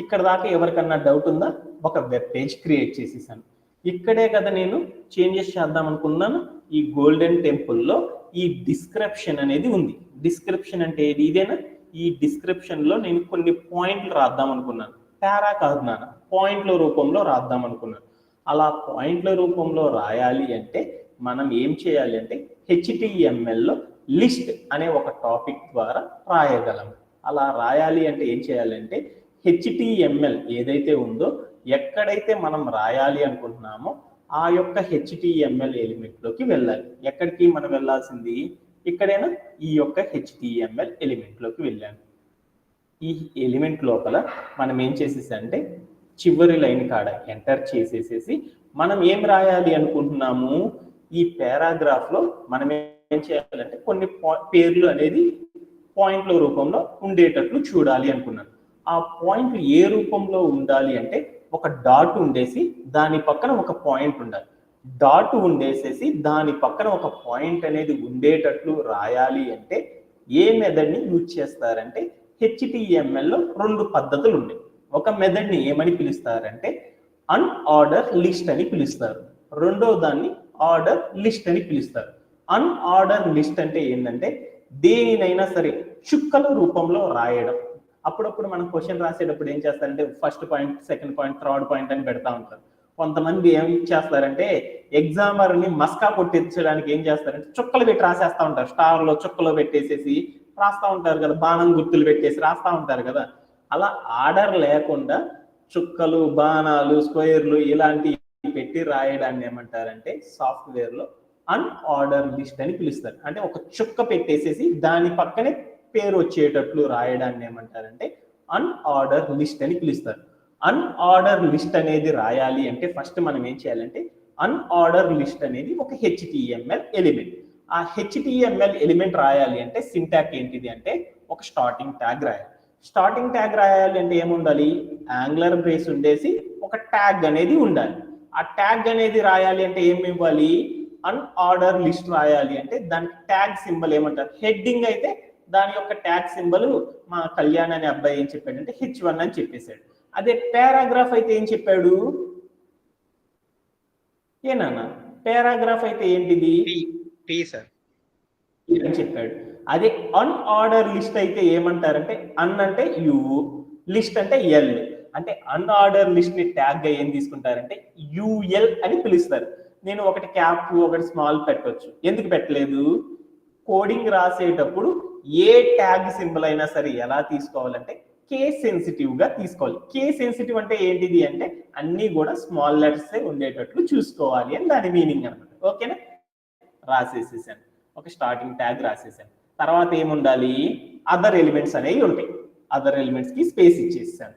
ఇక్కడ దాకా ఎవరికన్నా డౌట్ ఉందా? ఒక వెబ్ పేజ్ క్రియేట్ చేసేసాను. ఇక్కడే కదా నేను చేంజెస్ చేద్దాం అనుకున్నాను. ఈ గోల్డెన్ టెంపుల్లో ఈ డిస్క్రిప్షన్ అనేది ఉంది. డిస్క్రిప్షన్ అంటే ఏది? ఇదేనా? ఈ డిస్క్రిప్షన్ లో నేను కొన్ని పాయింట్లు రాద్దాం అనుకున్నాను. పారా కాదు నాన్న, పాయింట్ల రూపంలో రాద్దాం అనుకున్నాను. అలా పాయింట్ల రూపంలో రాయాలి అంటే మనం ఏం చేయాలి అంటే హెచ్టిఎంఎల్లో లిస్ట్ అనే ఒక టాపిక్ ద్వారా రాయగలం. అలా రాయాలి అంటే ఏం చేయాలంటే హెచ్టిఎంఎల్ ఏదైతే ఉందో ఎక్కడైతే మనం రాయాలి అనుకుంటున్నామో ఆ యొక్క హెచ్టిఎంఎల్ ఎలిమెంట్లోకి వెళ్ళాలి. ఎక్కడికి మనం వెళ్ళాల్సింది? ఇక్కడైనా ఈ యొక్క హెచ్టిఎంఎల్ ఎలిమెంట్లోకి వెళ్ళాను. ఈ ఎలిమెంట్ లోపల మనం ఏం చేసేసంటే చివరి లైన్ కాడ ఎంటర్ చేసేసేసి మనం ఏం రాయాలి అనుకుంటున్నాము? ఈ పారాగ్రాఫ్ లో మనం ఏం చేయాలంటే కొన్ని పేర్లు అనేది పాయింట్ల రూపంలో ఉండేటట్లు చూడాలి అనుకున్నాను. ఆ పాయింట్లు ఏ రూపంలో ఉండాలి అంటే ఒక డాట్ ఉండేసి దాని పక్కన ఒక పాయింట్ ఉండాలి. డాట్ ఉండేసేసి దాని పక్కన ఒక పాయింట్ అనేది ఉండేటట్లు రాయాలి అంటే ఏ మెథడ్ని యూజ్ చేస్తారంటే హెచ్టిఎంఎల్లో 2 పద్ధతులు ఉన్నాయి. ఒక మెథడ్ని ఏమని పిలుస్తారంటే అన్ఆర్డర్ లిస్ట్ అని పిలుస్తారు. రెండవ దాన్ని ఆర్డర్ లిస్ట్ అని పిలుస్తారు. అన్ఆర్డర్ లిస్ట్ అంటే ఏంటంటే దేనినైనా సరే చుక్కల రూపంలో రాయడం. అప్పుడప్పుడు మనం క్వశ్చన్ రాసేటప్పుడు ఏం చేస్తారంటే first point, second point, third point అని పెడతా ఉంటారు. కొంతమంది ఏం చేస్తారంటే ఎగ్జామర్ని మస్కా కొట్టించడానికి ఏం చేస్తారంటే చుక్కలు పెట్టి రాసేస్తా ఉంటారు. స్టార్లో చుక్కలు పెట్టేసేసి రాస్తా ఉంటారు కదా, బాణం గుర్తులు పెట్టేసి రాస్తా ఉంటారు కదా. అలా ఆర్డర్ లేకుండా చుక్కలు, బాణాలు, స్క్వేర్లు ఇలాంటివి పెట్టి రాయడాన్ని ఏమంటారంటే సాఫ్ట్వేర్లో అన్ఆర్డర్ లిస్ట్ అని పిలుస్తారు. అంటే ఒక చుక్క పెట్టేసేసి దాని పక్కనే పేరు వచ్చేటట్లు రాయడాన్ని ఏమంటారంటే అన్ఆర్డర్ లిస్ట్ అని పిలుస్తారు. అన్ఆర్డర్ లిస్ట్ అనేది రాయాలి అంటే ఫస్ట్ మనం ఏం చేయాలంటే అన్ఆర్డర్ లిస్ట్ అనేది ఒక హెచ్టిఎంఎల్ ఎలిమెంట్. ఆ హెచ్టిఎంఎల్ ఎలిమెంట్ రాయాలి అంటే సింటాక్స్ ఏంటిది అంటే ఒక స్టార్టింగ్ ట్యాగ్ రాయాలి. స్టార్టింగ్ ట్యాగ్ రాయాలి అంటే ఏముండాలి, యాంగులర్ బ్రేస్ ఉండేసి ఒక ట్యాగ్ అనేది ఉండాలి. ఆ ట్యాగ్ అనేది రాయాలి అంటే ఏమి ఇవ్వాలి, అన్ఆర్డర్ లిస్ట్ రాయాలి అంటే దానికి ట్యాగ్ సింబల్ ఏమంటారు, హెడ్డింగ్ అయితే దాని యొక్క ట్యాగ్ సింబల్ మా కళ్యాణ్ అనే అబ్బాయి ఏం చెప్పాడంటే H1 అని చెప్పేశాడు. అదే పారాగ్రాఫ్ అయితే ఏం చెప్పాడు, ఏనా పారాగ్రాఫ్ అయితే ఏంటిది సార్ అని చెప్పాడు. అదే అన్ఆర్డర్ లిస్ట్ అయితే ఏమంటారంటే అన్ అంటే యు, లిస్ట్ అంటే ఎల్. అంటే అన్ఆర్డర్ లిస్ట్ ని ట్యాగ్ గా ఏం తీసుకుంటారంటే యుఎల్ అని పిలుస్తారు. నేను ఒకటి క్యాప్ ఒకటి స్మాల్ పెట్టవచ్చు. ఎందుకు పెట్టలేదు, కోడింగ్ రాసేటప్పుడు ఏ ట్యాగ్ సింబల్ అయినా సరే ఎలా తీసుకోవాలంటే కేస్ సెన్సిటివ్ గా తీసుకోవాలి. కేస్ సెన్సిటివ్ అంటే ఏంటిది అంటే అన్ని కూడా స్మాల్ లెటర్స్ ఉండేటట్లు చూసుకోవాలి అని దాని మీనింగ్ అనమాట. ఓకేనా, రాసేసేసాను, ఒక స్టార్టింగ్ ట్యాగ్ రాసేసాను. తర్వాత ఏముండాలి, అదర్ ఎలిమెంట్స్ అనేవి ఉంటాయి. అదర్ ఎలిమెంట్స్ కి స్పేస్ ఇచ్చేసాను.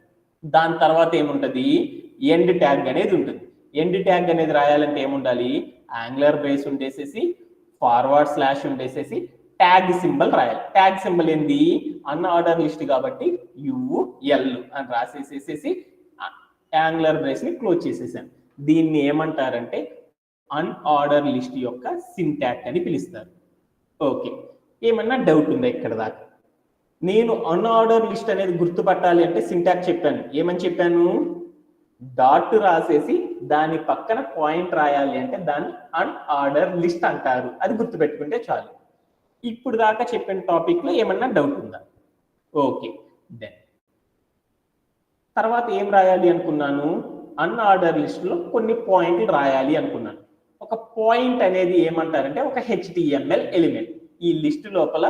దాని తర్వాత ఏముంటది, ఎండ్ ట్యాగ్ అనేది ఉంటుంది. ఎండ్ ట్యాగ్ అనేది రాయాలంటే ఏముండాలి, యాంగులర్ బ్రేస్ ఉండేసేసి ఫార్వర్డ్ స్లాష్ ఉండేసేసి ట్యాగ్ సింబల్ రాయాలి. ట్యాగ్ సింబల్ ఏంది, అన్ఆర్డర్ లిస్ట్ కాబట్టి యుఎల్ అని రాసేసేసి యాంగులర్ బ్రేస్ ని క్లోజ్ చేసేసాను. దీన్ని ఏమంటారంటే అన్ఆర్డర్ లిస్ట్ యొక్క సింటాక్స్ అని పిలుస్తారు. ఓకే, ఏమన్నా డౌట్ ఉందా ఇక్కడ దాకా? నేను అన్ఆర్డర్ లిస్ట్ అనేది గుర్తుపట్టాలి అంటే సింటాక్స్ చెప్పాను. ఏమని చెప్పాను, డాట్ రాసేసి దాని పక్కన పాయింట్ రాయాలి అంటే దాన్ని అన్ఆర్డర్ లిస్ట్ అంటారు. అది గుర్తుపెట్టుకుంటే చాలు. ఇప్పుడు దాకా చెప్పిన టాపిక్ లో ఏమన్నా డౌట్ ఉందా? ఓకే, దెన్ తర్వాత ఏం రాయాలి అనుకున్నాను, అన్ఆర్డర్ లిస్ట్ లో కొన్ని పాయింట్లు రాయాలి అనుకున్నాను. ఒక పాయింట్ అనేది ఏమంటారంటే ఒక హెచ్టిఎంఎల్ ఎలిమెంట్. ఈ లిస్ట్ లోపల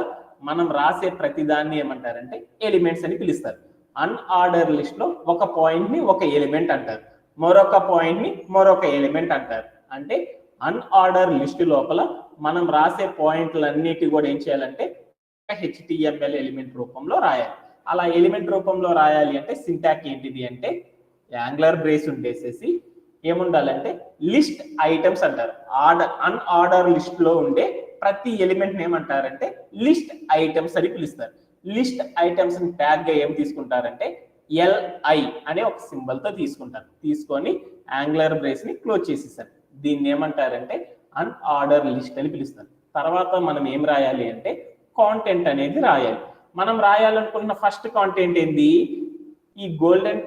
మనం రాసే ప్రతిదాన్ని ఏమంటారంటే ఎలిమెంట్స్ అని పిలుస్తారు. అన్ఆర్డర్ లిస్ట్ లో ఒక పాయింట్ ని ఒక ఎలిమెంట్ అంటారు, మరొక పాయింట్ ని మరొక ఎలిమెంట్ అంటారు. అంటే అన్ఆర్డర్ లిస్ట్ లోపల మనం రాసే పాయింట్లన్నిటి కూడా ఏం చేయాలంటే హెచ్టిఎంఎల్ ఎలిమెంట్ రూపంలో రాయాలి. అలా ఎలిమెంట్ రూపంలో రాయాలి అంటే సింటాక్స్ ఏంటిది అంటే యాంగులర్ బ్రేస్ ఉండేసేసి ఏముండాలంటే లిస్ట్ ఐటమ్స్ అంటారు. అన్ఆర్డర్ లిస్ట్ లో ఉండే ప్రతి ఎలిమెంట్ ఏమంటారంటే లిస్ట్ ఐటమ్స్ అని పిలుస్తారు. లిస్ట్ ఐటమ్స్ ట్యాగ్ గా ఏం తీసుకుంటారంటే LI అనే ఒక సింబల్ తో తీసుకుంటారు. తీసుకొని యాంగులర్ బ్రేస్ ని క్లోజ్ చేసేసారు. దీన్ని ఏమంటారంటే అన్ఆర్డర్ లిస్ట్ అని పిలుస్తారు. తర్వాత మనం ఏం రాయాలి అంటే కాంటెంట్ అనేది రాయాలి. మనం రాయాలనుకున్న ఫస్ట్ కాంటెంట్ ఏంది, ఈ గోల్డెన్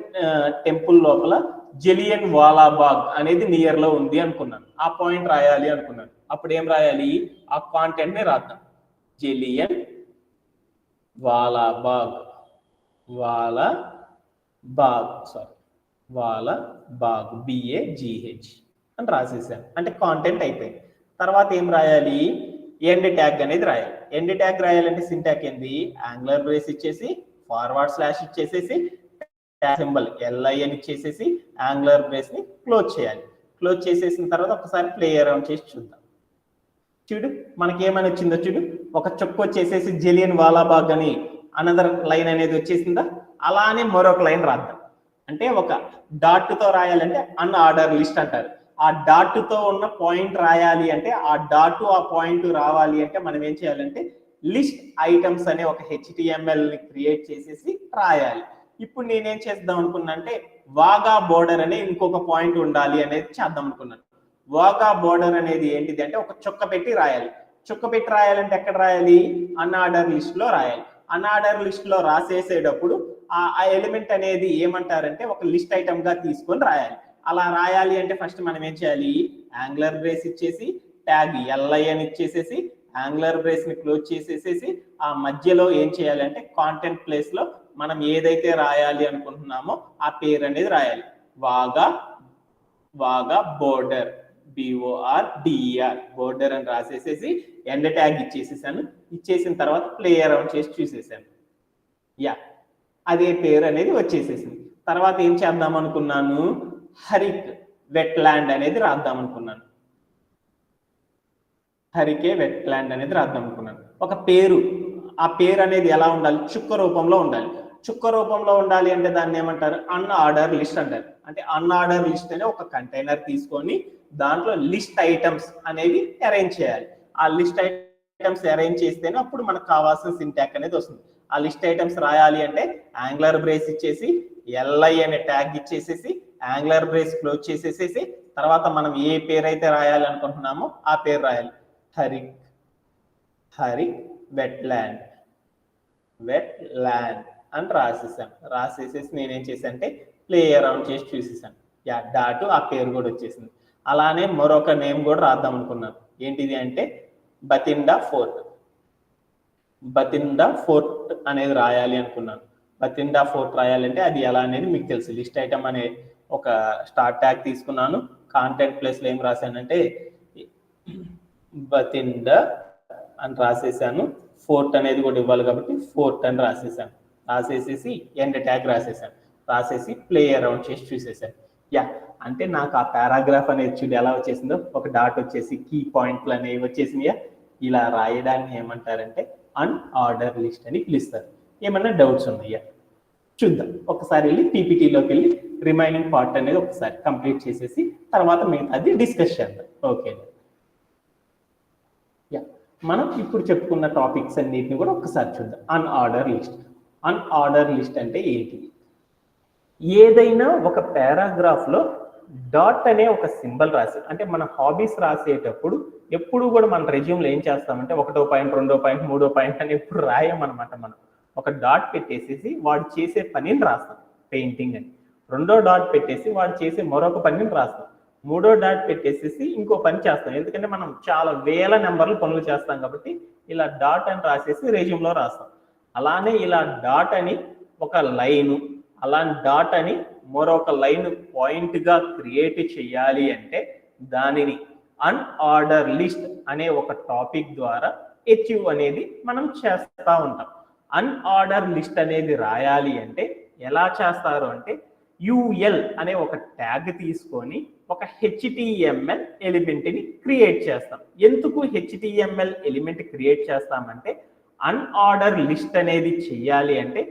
టెంపుల్ లోపల జలియన్ వాలాబాగ్ అనేది నియర్ లో ఉంది అనుకున్నాను. ఆ పాయింట్ రాయాలి అనుకున్నాను. అప్పుడు ఏం రాయాలి, ఆ కాంటెంట్ ని రాద్దాం. జలియన్ వాలాబాగ్ BAGH అని రాసేసాను. అంటే కాంటెంట్ అయిపోయింది. తర్వాత ఏం రాయాలి, ఎండ్ ట్యాగ్ అనేది రాయాలి. ఎండ్ ట్యాగ్ రాయాలంటే సింటాక్స్ ఏంది, యాంగులర్ బ్రేస్ ఇచ్చేసి ఫార్వర్డ్ స్లాష్ ఇచ్చేసేసి ట్యాగ్ సింబల్ LI అని ఇచ్చేసేసి యాంగులర్ బ్రేస్ ని క్లోజ్ చేయాలి. క్లోజ్ చేసేసిన తర్వాత ఒకసారి ప్లే అరౌండ్ చేసి చూద్దాం. చూడు మనకి ఏమని వచ్చిందో చూడు, ఒక చుక్క వచ్చేసేసి జలియన్ వాలాబాగ్ అని అనదర్ లైన్ అనేది వచ్చేసిందా. అలానే మరొక లైన్ రాద్దాం. అంటే ఒక డాట్ తో రాయాలంటే అన్ఆర్డర్ లిస్ట్ అంటారు. ఆ డాట్ తో ఉన్న పాయింట్ రాయాలి అంటే ఆ డాట్ ఆ పాయింట్ రావాలి అంటే మనం ఏం చేయాలంటే లిస్ట్ ఐటమ్స్ అనే ఒక HTML ని క్రియేట్ చేసేసి రాయాలి. ఇప్పుడు నేనేం చేద్దాం అనుకున్నా అంటే వాగా బోర్డర్ అనే ఇంకొక పాయింట్ ఉండాలి అనేది చేద్దాం అనుకున్నాను. వాగా బోర్డర్ అనేది ఏంటిది అంటే ఒక చుక్క పెట్టి రాయాలి. చుక్క పెట్టి రాయాలంటే ఎక్కడ రాయాలి, అన్ఆర్డర్ లిస్ట్ లో రాయాలి. అన్ఆర్డర్ లిస్ట్ లో రాసేసేటప్పుడు ఆ ఎలిమెంట్ అనేది ఏమంటారంటే ఒక లిస్ట్ ఐటమ్ గా తీసుకొని రాయాలి. అలా రాయాలి అంటే ఫస్ట్ మనం ఏం చేయాలి, యాంగులర్ బ్రేస్ ఇచ్చేసి ట్యాగ్ LI అని ఇచ్చేసేసి యాంగులర్ బ్రేస్ ని క్లోజ్ చేసేసేసి ఆ మధ్యలో ఏం చేయాలంటే కాంటెంట్ ప్లేస్ లో మనం ఏదైతే రాయాలి అనుకుంటున్నామో ఆ పేరు అనేది రాయాలి. వాగా బోర్డర్ BORDER బోర్డర్ అని రాసేసేసి ఎండ్ ట్యాగ్ ఇచ్చేసేసాను. ఇచ్చేసిన తర్వాత ప్లే అరౌండ్ చేసి చూసేసాను. అదే పేరు అనేది వచ్చేసేసింది. తర్వాత ఏం చేద్దాం అనుకున్నాను, హరిక్ వెట్లాండ్ అనేది రాద్దాం అనుకున్నాను. హరికే వెట్లాండ్ అనేది రాద్దాం అనుకున్నాను. ఒక పేరు ఆ పేరు అనేది ఎలా ఉండాలి, చుక్క రూపంలో ఉండాలి. చుక్క రూపంలో ఉండాలి అంటే దాన్ని ఏమంటారు, అన్ఆర్డర్ లిస్ట్ అంటారు. అంటే అన్ఆర్డర్ లిస్ట్ అనే ఒక కంటైనర్ తీసుకొని దాంట్లో లిస్ట్ ఐటమ్స్ అనేవి అరేంజ్ చేయాలి. ఆ లిస్ట్ ఐటమ్స్ అరేంజ్ చేస్తేనే అప్పుడు మనకు కావాల్సిన సింటాక్ అనేది వస్తుంది. ఆ లిస్ట్ ఐటమ్స్ రాయాలి అంటే యాంగులర్ బ్రేస్ ఇచ్చేసి ఎల్ఐ అనే ట్యాగ్ ఇచ్చేసేసి యాంగులర్ బ్రేస్ క్లోజ్ చేసేసేసి తర్వాత మనం ఏ పేరు అయితే రాయాలి అనుకుంటున్నామో ఆ పేరు రాయాలి. హరి వెట్లాండ్ అని రాసేసేసి నేనేం చేశాను అంటే ప్లే అరౌండ్ చేసి చూసేసాను. డాట్ ఆ పేరు కూడా వచ్చేసింది. అలానే మరొక నేమ్ కూడా రాద్దాం అనుకున్నాను. ఏంటిది అంటే బతిండా ఫోర్ట్ అనేది రాయాలి అనుకున్నాను. బతిండా ఫోర్ట్ రాయాలంటే అది ఎలా అనేది మీకు తెలుసు. లిస్ట్ ఐటమ్ అనే ఒక స్టార్ట్ ట్యాగ్ తీసుకున్నాను. కాంటెంట్ ప్లేస్ లో ఏం రాశానంటే బతిండా అని రాసేసాను. ఫోర్ట్ అనేది కూడా ఇవ్వాలి కాబట్టి ఫోర్ట్ అని రాసేసాను. రాసేసేసి ఎండ్ ట్యాగ్ రాసేసి ప్లే అరౌండ్ చేసి చూసేసాను. అంటే నాకు ఆ పారాగ్రాఫ్ అనేది చూడు ఎలా వచ్చేసిందో, ఒక డాట్ వచ్చేసి కీ పాయింట్లు అనేవి వచ్చేసినాయా. ఇలా రాయడాన్ని ఏమంటారంటే అన్ఆర్డర్ లిస్ట్ అని పిలుస్తారు. ఏమన్నా డౌట్స్ ఉన్నాయా చూద్దాం. ఒకసారి వెళ్ళి పీపీటీలోకి వెళ్ళి రిమైనింగ్ పార్ట్ అనేది ఒకసారి కంప్లీట్ చేసేసి తర్వాత మిగతాది డిస్కస్ చేద్దాం. ఓకే, మనం ఇప్పుడు చెప్పుకున్న టాపిక్స్ అన్నిటిని కూడా ఒకసారి చూద్దాం. అన్ఆర్డర్ లిస్ట్ అంటే ఏంటి? ఏదైనా ఒక పారాగ్రాఫ్ లో డాట్ అనే ఒక సింబల్ రాసి, అంటే మన హాబీస్ రాసేటప్పుడు ఎప్పుడు కూడా మన రెజ్యూమ్లో ఏం చేస్తామంటే 1వ పాయింట్ 2వ పాయింట్ 3వ పాయింట్ అని ఎప్పుడు రాయమన్నమాట. మనం ఒక డాట్ పెట్టేసేసి వాడు చేసే పనిని రాస్తాం, పెయింటింగ్ అని. 2వ డాట్ పెట్టేసి వాడు చేసే మరొక పనిని రాస్తాం. 3వ డాట్ పెట్టేసేసి ఇంకో పని చేస్తాం. ఎందుకంటే మనం చాలా వేల నెంబర్లు పనులు చేస్తాం కాబట్టి ఇలా డాట్ అని రాసేసి రెజ్యూమ్లో రాస్తాం. అలానే ఇలా డాట్ అని ఒక లైను, అలాంటి డాట్ అని మరొక లైన్ పాయింట్ గా క్రియేట్ చేయాలి అంటే దానిని అన్ఆర్డర్ లిస్ట్ అనే ఒక టాపిక్ ద్వారా అచీవ్ అనేది మనం చేస్తూ ఉంటాం. అన్ఆర్డర్ లిస్ట్ అనేది రాయాలి అంటే ఎలా చేస్తారు అంటే యుఎల్ అనే ఒక ట్యాగ్ తీసుకొని ఒక HTML ఎలిమెంట్ని క్రియేట్ చేస్తాం. ఎందుకు HTML ఎలిమెంట్ క్రియేట్ చేస్తామంటే అన్ఆర్డర్ లిస్ట్ అనేది చెయ్యాలి అంటే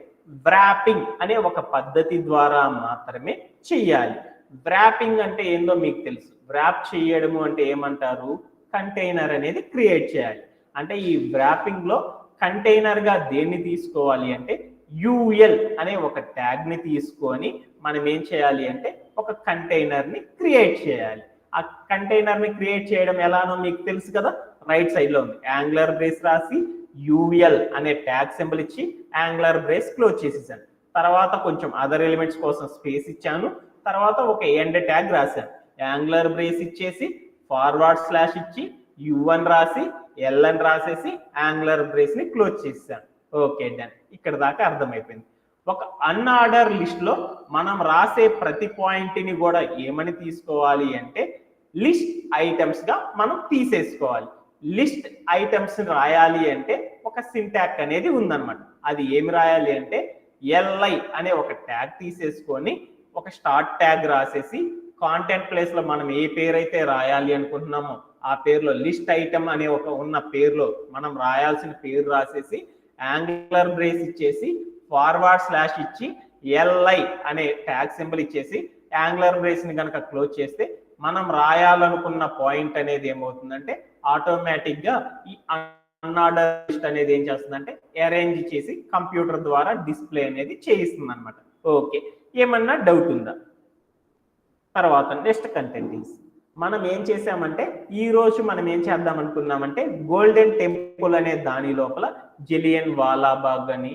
వ్రాపింగ్ అనే ఒక పద్ధతి ద్వారా మాత్రమే చెయ్యాలి. వ్రాపింగ్ అంటే ఏందో మీకు తెలుసు. వ్రాప్ చేయడము అంటే ఏమంటారు, కంటైనర్ అనేది క్రియేట్ చేయాలి. అంటే ఈ వ్రాపింగ్ లో కంటైనర్ గా దేన్ని తీసుకోవాలి అంటే యుఎల్ అనే ఒక ట్యాగ్ ని తీసుకొని మనం ఏం చేయాలి అంటే ఒక కంటైనర్ ని క్రియేట్ చేయాలి. ఆ కంటైనర్ ని క్రియేట్ చేయడం ఎలానో మీకు తెలుసు కదా, రైట్ సైడ్ లో ఉంది. యాంగులర్ బ్రేస్ రాసి యుఎల్ అనే ట్యాగ్ సింబల్ ఇచ్చి యాంగులర్ బ్రేస్ క్లోజ్ చేసేసాను. తర్వాత కొంచెం అదర్ ఎలిమెంట్స్ కోసం స్పేస్ ఇచ్చాను. తర్వాత ఒక ఎండ్ ట్యాగ్ రాశాను. యాంగులర్ బ్రేస్ ఇచ్చేసి ఫార్వర్డ్ స్లాష్ ఇచ్చి U1 రాసి ఎల్ఎన్ రాసేసి యాంగులర్ బ్రేస్ ని క్లోజ్ చేసాను. Okay done. ఇక్కడ దాకా అర్థమైపోయింది. ఒక అన్ఆర్డర్ లిస్ట్ లో మనం రాసే ప్రతి పాయింట్ ని కూడా ఏమని తీసుకోవాలి అంటే లిస్ట్ ఐటమ్స్ గా మనం తీసేసుకోవాలి. లిస్ట్ ఐటమ్స్ రాయాలి అంటే ఒక సింటాక్ అనేది ఉందన్నమాట. అది ఏమి రాయాలి అంటే ఎల్ఐ అనే ఒక ట్యాగ్ తీసేసుకొని ఒక స్టార్ట్ ట్యాగ్ రాసేసి కాంటెంట్ ప్లేస్ లో మనం ఏ పేరు అయితే రాయాలి అనుకుంటున్నామో ఆ పేరులో లిస్ట్ ఐటమ్ అనే ఒక ఉన్న పేరులో మనం రాయాల్సిన పేరు రాసేసి యాంగులర్ బ్రేస్ ఇచ్చేసి ఫార్వర్డ్ స్లాష్ ఇచ్చి ఎల్ఐ అనే ట్యాగ్ సింబల్ ఇచ్చేసి యాంగులర్ బ్రేస్ ని కనుక క్లోజ్ చేస్తే మనం రాయాలనుకున్న పాయింట్ అనేది ఏమవుతుందంటే ఆటోమేటిక్ గా ఈ అన్ఆర్డర్ లిస్ట్ అనేది ఏం చేస్తుందంటే అరేంజ్ చేసి కంప్యూటర్ ద్వారా డిస్ప్లే అనేది చేయిస్తుంది అనమాట. ఓకే, ఏమన్నా డౌట్ ఉందా? తర్వాత నెక్స్ట్ కంటెంట్ మనం ఏం చేసామంటే ఈ రోజు మనం ఏం చేద్దాం అనుకున్నామంటే గోల్డెన్ టెంపుల్ అనే దాని లోపల జలియన్ వాలాబాగ్ అని,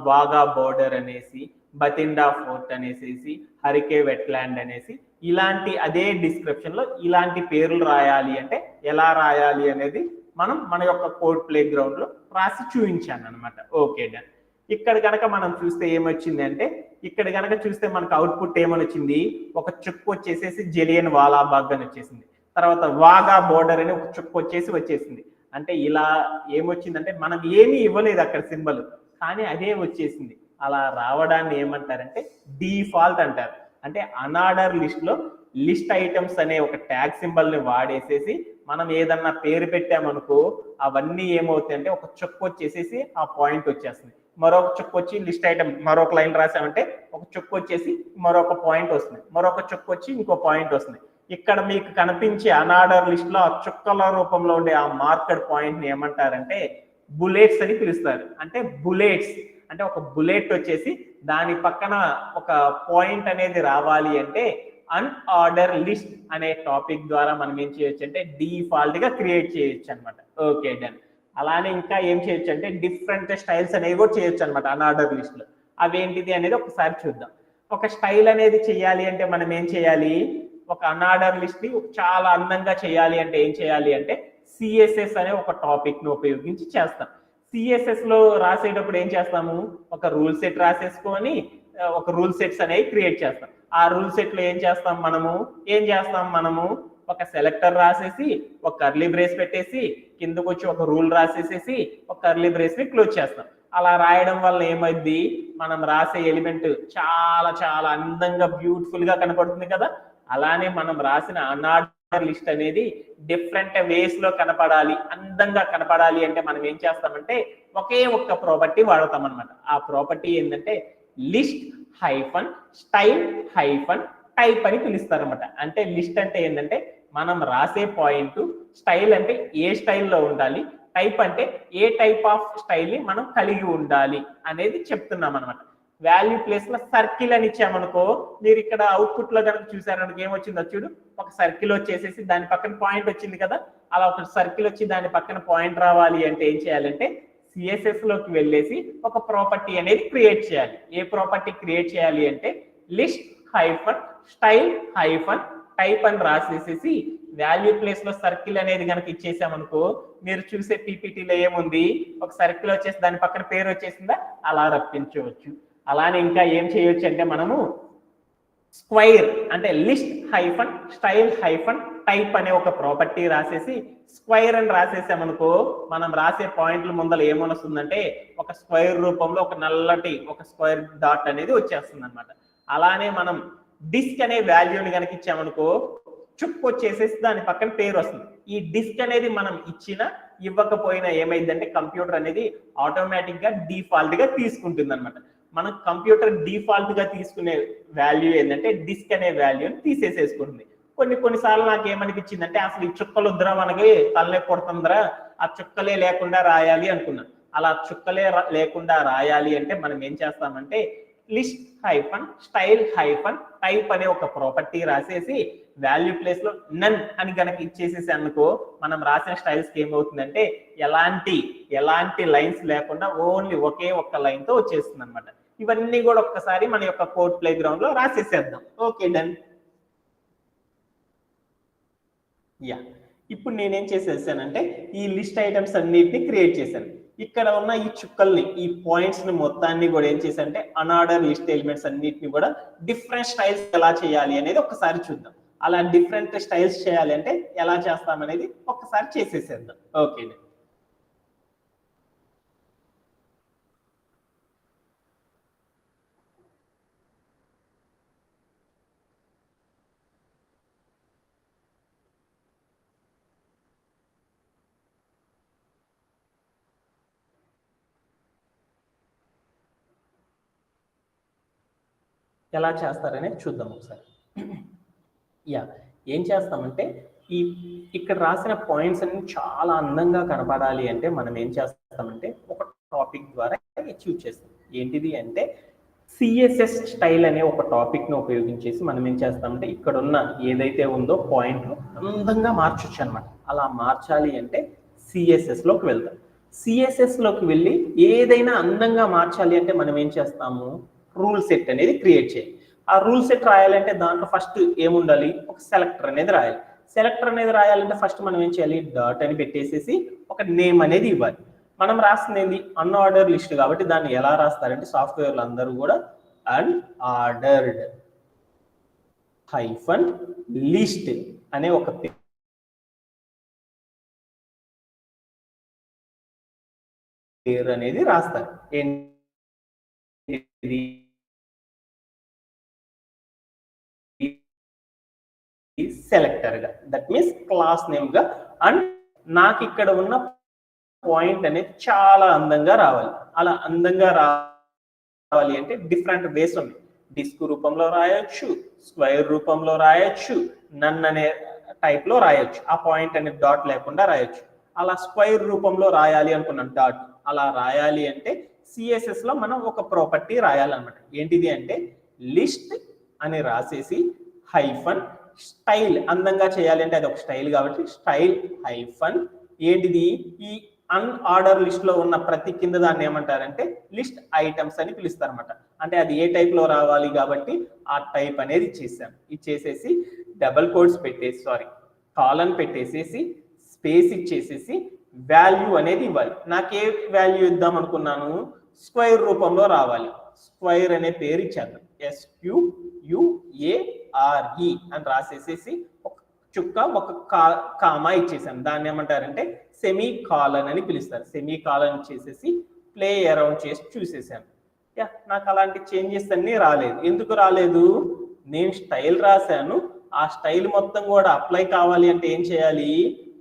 వాగా బోర్డర్ అనేసి, బతిండా ఫోర్ట్ అనేసి, హరికే వెట్లాండ్ అనేసి ఇలాంటి అదే డిస్క్రిప్షన్ లో ఇలాంటి పేర్లు రాయాలి అంటే ఎలా రాయాలి అనేది మనం మన యొక్క కోడ్ ప్లే గ్రౌండ్ లో రాసి చూపించాను అనమాట. Okay done. ఇక్కడ కనుక మనం చూస్తే ఏమొచ్చింది అంటే ఇక్కడ కనుక చూస్తే మనకు అవుట్పుట్ ఏమని వచ్చింది, ఒక చుక్కు వచ్చేసేసి జలియన్ వాలాబాగ్ అని వచ్చేసింది. తర్వాత వాగా బోర్డర్ అని ఒక చుక్కు వచ్చేసింది. అంటే ఇలా ఏమొచ్చిందంటే మనం ఏమీ ఇవ్వలేదు అక్కడ సింబల్, కానీ అదే వచ్చేసింది. అలా రావడాన్ని ఏమంటారంటే డిఫాల్ట్ అంటారు. అంటే అన్ఆర్డర్ లిస్ట్ లో లిస్ట్ ఐటమ్స్ అనే ఒక ట్యాగ్ సింబల్ ని వాడేసేసి మనం ఏదన్నా పేరు పెట్టామనుకో అవన్నీ ఏమవుతాయంటే ఒక చుక్క వచ్చేసేసి ఆ పాయింట్ వచ్చేస్తుంది, మరొక చుక్క వచ్చి లిస్ట్ ఐటమ్ మరొక లైన్ రాసామంటే ఒక చుక్క వచ్చేసి మరొక పాయింట్ వస్తుంది, మరొక చుక్క వచ్చి ఇంకో పాయింట్ వస్తుంది. ఇక్కడ మీకు కనిపించే అనార్డర్ లిస్ట్ లో ఆ చుక్కల రూపంలో ఉండే ఆ మార్కెడ్ పాయింట్ ని ఏమంటారంటే బుల్లెట్స్ అని పిలుస్తారు. అంటే బుల్లెట్స్ అంటే ఒక బుల్లెట్ వచ్చేసి దాని పక్కన ఒక పాయింట్ అనేది రావాలి అంటే అన్ఆర్డర్ లిస్ట్ అనే టాపిక్ ద్వారా మనం ఏం చేయొచ్చు అంటే డిఫాల్ట్ గా క్రియేట్ చేయొచ్చు అనమాట. Okay done. అలానే ఇంకా ఏం చేయొచ్చు అంటే డిఫరెంట్ స్టైల్స్ అనేవి కూడా చేయొచ్చు అనమాట అన్ఆర్డర్ లిస్ట్ లో. అవేంటిది అనేది ఒకసారి చూద్దాం. ఒక స్టైల్ అనేది చేయాలి అంటే మనం ఏం చేయాలి, ఒక అన్ఆర్డర్ లిస్ట్ ని చాలా అందంగా చేయాలి అంటే ఏం చేయాలి అంటే సిఎస్ఎస్ అనే ఒక టాపిక్ ను ఉపయోగించి చేస్తాం. సిఎస్ఎస్ లో రాసేటప్పుడు ఏం చేస్తాము, ఒక రూల్ సెట్ రాసేసుకొని ఒక రూల్ సెట్స్ అనేవి క్రియేట్ చేస్తాం. ఆ రూల్ సెట్ లో ఏం చేస్తాం మనము ఒక సెలెక్టర్ రాసేసి ఒక కర్లీ బ్రేస్ పెట్టేసి కిందకు వచ్చి ఒక రూల్ రాసేసేసి ఒక కర్లీ బ్రేస్ ని క్లోజ్ చేస్తాం. అలా రాయడం వల్ల ఏమైంది, మనం రాసే ఎలిమెంట్ చాలా చాలా అందంగా బ్యూటిఫుల్ గా కనపడుతుంది కదా. అలానే మనం రాసిన అన్ఆర్డర్ లిస్ట్ అనేది డిఫరెంట్ వేస్ లో కనపడాలి, అందంగా కనపడాలి అంటే మనం ఏం చేస్తామంటే ఒకే ఒక్క ప్రాపర్టీ వాడతాం అనమాట. ఆ ప్రాపర్టీ ఏంటంటే list hyphen style hyphen type అని పిలుస్తారు అనమాట. అంటే లిస్ట్ అంటే ఏంటంటే మనం రాసే పాయింట్, స్టైల్ అంటే ఏ స్టైల్లో ఉండాలి, టైప్ అంటే ఏ టైప్ ఆఫ్ స్టైల్ ని మనం కలిగి ఉండాలి అనేది చెప్తున్నాం అనమాట. వాల్యూ ప్లేస్ లో సర్కిల్ అని ఇచ్చామనుకో, మీరు ఇక్కడ అవుట్పుట్ లో కనుక చూసారనుకో ఏమొచ్చిందో చూడు, ఒక సర్కిల్ వచ్చేసేసి దాని పక్కన పాయింట్ వచ్చింది కదా. అలా ఒక సర్కిల్ వచ్చి దాని పక్కన పాయింట్ రావాలి అంటే ఏం చేయాలంటే సిఎస్ఎస్ లోకి వెళ్ళేసి ఒక ప్రాపర్టీ అనేది క్రియేట్ చేయాలి. ఏ ప్రాపర్టీ క్రియేట్ చేయాలి అంటే list hyphen style hyphen type అని రాసేసేసి వాల్యూ ప్లేస్ లో సర్కిల్ అనేది కనుక ఇచ్చేసామనుకో, మీరు చూసే పీపీటీలో ఏముంది, ఒక సర్కిల్ వచ్చేసి దాని పక్కన పేరు వచ్చేసిందా, అలా రప్పించవచ్చు. అలానే ఇంకా ఏం చేయొచ్చు అంటే మనము స్క్వైర్ అంటే list hyphen style hyphen type అనే ఒక ప్రాపర్టీ రాసేసి స్క్వైర్ అని రాసేసామనుకో, మనం రాసే పాయింట్ల ముందర ఏమొస్తుందంటే ఒక స్క్వైర్ రూపంలో ఒక నల్లటి ఒక స్క్వైర్ డాట్ అనేది వచ్చేస్తుంది అనమాట. అలానే మనం డిస్క్ అనే వాల్యూని కనుక ఇచ్చామనుకో చుక్ వచ్చేసేసి దాని పక్కన పేరు వస్తుంది. ఈ డిస్క్ అనేది మనం ఇచ్చినా ఇవ్వకపోయినా ఏమైందంటే కంప్యూటర్ అనేది ఆటోమేటిక్ గా డిఫాల్ట్ గా తీసుకుంటుంది అనమాట. మనం కంప్యూటర్ డిఫాల్ట్ గా తీసుకునే వాల్యూ ఏంటంటే డిస్క్ అనే వాల్యూని తీసేసేసుకుంటుంది. కొన్నిసార్లు నాకు ఏమనిపించింది అంటే అసలు ఈ చుక్కలు వద్దురా, మనకి తలనొప్పి పడుతుందిరా, ఆ చుక్కలే లేకుండా రాయాలి అనుకున్నాను. అలా చుక్కలే లేకుండా రాయాలి అంటే మనం ఏం చేస్తామంటే list hyphen style hyphen type అనే ఒక ప్రాపర్టీ రాసేసి వాల్యూ ప్లేస్ లో నన్ అని కనుక ఇచ్చేసేసి అనుకో, మనం రాసిన స్టైల్స్ కి ఏమవుతుందంటే ఎలాంటి లైన్స్ లేకుండా ఓన్లీ ఒకే ఒక్క లైన్ తో వచ్చేస్తుంది అనమాట. ఇవన్నీ కూడా ఒక్కసారి మన యొక్క కోడ్ ప్లే గ్రౌండ్ లో రాసేసేద్దాం. Okay done. యా, ఇప్పుడు నేనేం చేసేసానంటే ఈ లిస్ట్ ఐటమ్స్ అన్నిటిని క్రియేట్ చేశాను. ఇక్కడ ఉన్న ఈ చుక్కల్ని ఈ పాయింట్స్ ని మొత్తాన్ని కూడా ఏం చేశానంటే అన్ఆర్డర్ లిస్ట్ ఎలిమెంట్స్ అన్నిటిని కూడా డిఫరెంట్ స్టైల్స్ ఎలా చేయాలి అనేది ఒకసారి చూద్దాం. అలా డిఫరెంట్ స్టైల్స్ చేయాలి అంటే ఎలా చేస్తామనేది ఒకసారి చేసేసేద్దాం. ఓకే. ఎలా చేస్తారనేది చూద్దాం ఒకసారి. యా, ఏం చేస్తామంటే ఇక్కడ రాసిన పాయింట్స్ అన్ని చాలా అందంగా కనపడాలి అంటే మనం ఏం చేస్తామంటే ఒక టాపిక్ ద్వారా అచీవ్ చేస్తాం. ఏంటిది అంటే సిఎస్ఎస్ స్టైల్ అనే ఒక టాపిక్ ను ఉపయోగించేసి మనం ఏం చేస్తామంటే ఇక్కడ ఉన్న ఏదైతే ఉందో పాయింట్ అందంగా మార్చొచ్చు అనమాట. అలా మార్చాలి అంటే సిఎస్ఎస్ లోకి వెళ్తాం. సిఎస్ఎస్ లోకి వెళ్ళి ఏదైనా అందంగా మార్చాలి అంటే మనం ఏం చేస్తాము, రూల్ సెట్ అనేది క్రియేట్ చేయాలి. ఆ రూల్ సెట్ రాయాలంటే దాంట్లో ఫస్ట్ ఏముండాలి, ఒక సెలెక్టర్ అనేది రాయాలి. సెలెక్టర్ అనేది రాయాలంటే ఫస్ట్ మనం ఏం చేయాలి, డాట్ అని పెట్టేసేసి ఒక నేమ్ అనేది ఇవ్వాలి. మనం రాస్తుంది ఏంది, అన్ఆర్డర్ లిస్ట్ కాబట్టి దాన్ని ఎలా రాస్తారంటే సాఫ్ట్వేర్లు అందరూ కూడా అన్ఆర్డర్డ్ హైఫన్ లిస్ట్ అనే ఒక పేరు అనేది రాస్తారు. ఏంటి సెలెక్టర్ గా, దట్ మీన్స్ క్లాస్ నేమ్ గా. అండ్ నాకు ఇక్కడ ఉన్న పాయింట్ అనేది చాలా అందంగా రావాలి. అలా అందంగా రావాలి అంటే డిఫరెంట్ వేస్ ఉన్నాయి. డిస్క్ రూపంలో రాయొచ్చు, స్క్వేర్ రూపంలో రాయొచ్చు, నన్ అనే టైప్ లో రాయొచ్చు. ఆ పాయింట్ అనేది డాట్ లేకుండా రాయొచ్చు. అలా స్క్వేర్ రూపంలో రాయాలి అనుకున్నాం డాట్. అలా రాయాలి అంటే సిఎస్ఎస్ లో మనం ఒక ప్రాపర్టీ రాయాలన్నమాట. ఏంటిది అంటే లిస్ట్ అని రాసేసి హైఫన్ స్టైల్, అందంగా చేయాలి అంటే అది ఒక స్టైల్ కాబట్టి స్టైల్ హైఫన్ ఏంటిది, ఈ అన్ఆర్డర్ లిస్ట్ లో ఉన్న ప్రతి కింద దాన్ని ఏమంటారంటే లిస్ట్ ఐటమ్స్ అని పిలుస్తారు అనమాట. అంటే అది ఏ టైప్ లో రావాలి కాబట్టి ఆ టైప్ అనేది ఇచ్చేసాను. ఇచ్చేసేసి డబల్ కోడ్స్ పెట్టేసి కాలన్ పెట్టేసేసి స్పేస్ ఇచ్చేసేసి వాల్యూ అనేది ఇవ్వాలి. నాకు ఏ వాల్యూ ఇద్దాం అనుకున్నాను, స్క్వేర్ రూపంలో రావాలి. స్క్వేర్ అనే పేరు ఇచ్చాను, SQUARE అని రాసేసేసి ఒక చుక్క ఒక కామా ఇచ్చేసాను. దాన్ని ఏమంటారంటే సెమీ కాలన్ అని పిలుస్తారు. సెమీ కాలన్ ఇచ్చేసేసి ప్లే అరౌండ్ చేసి చూసేసాను. నాకు అలాంటి చేంజెస్ అన్ని రాలేదు. ఎందుకు రాలేదు, నేను స్టైల్ రాశాను, ఆ స్టైల్ మొత్తం కూడా అప్లై కావాలి అంటే ఏం చేయాలి,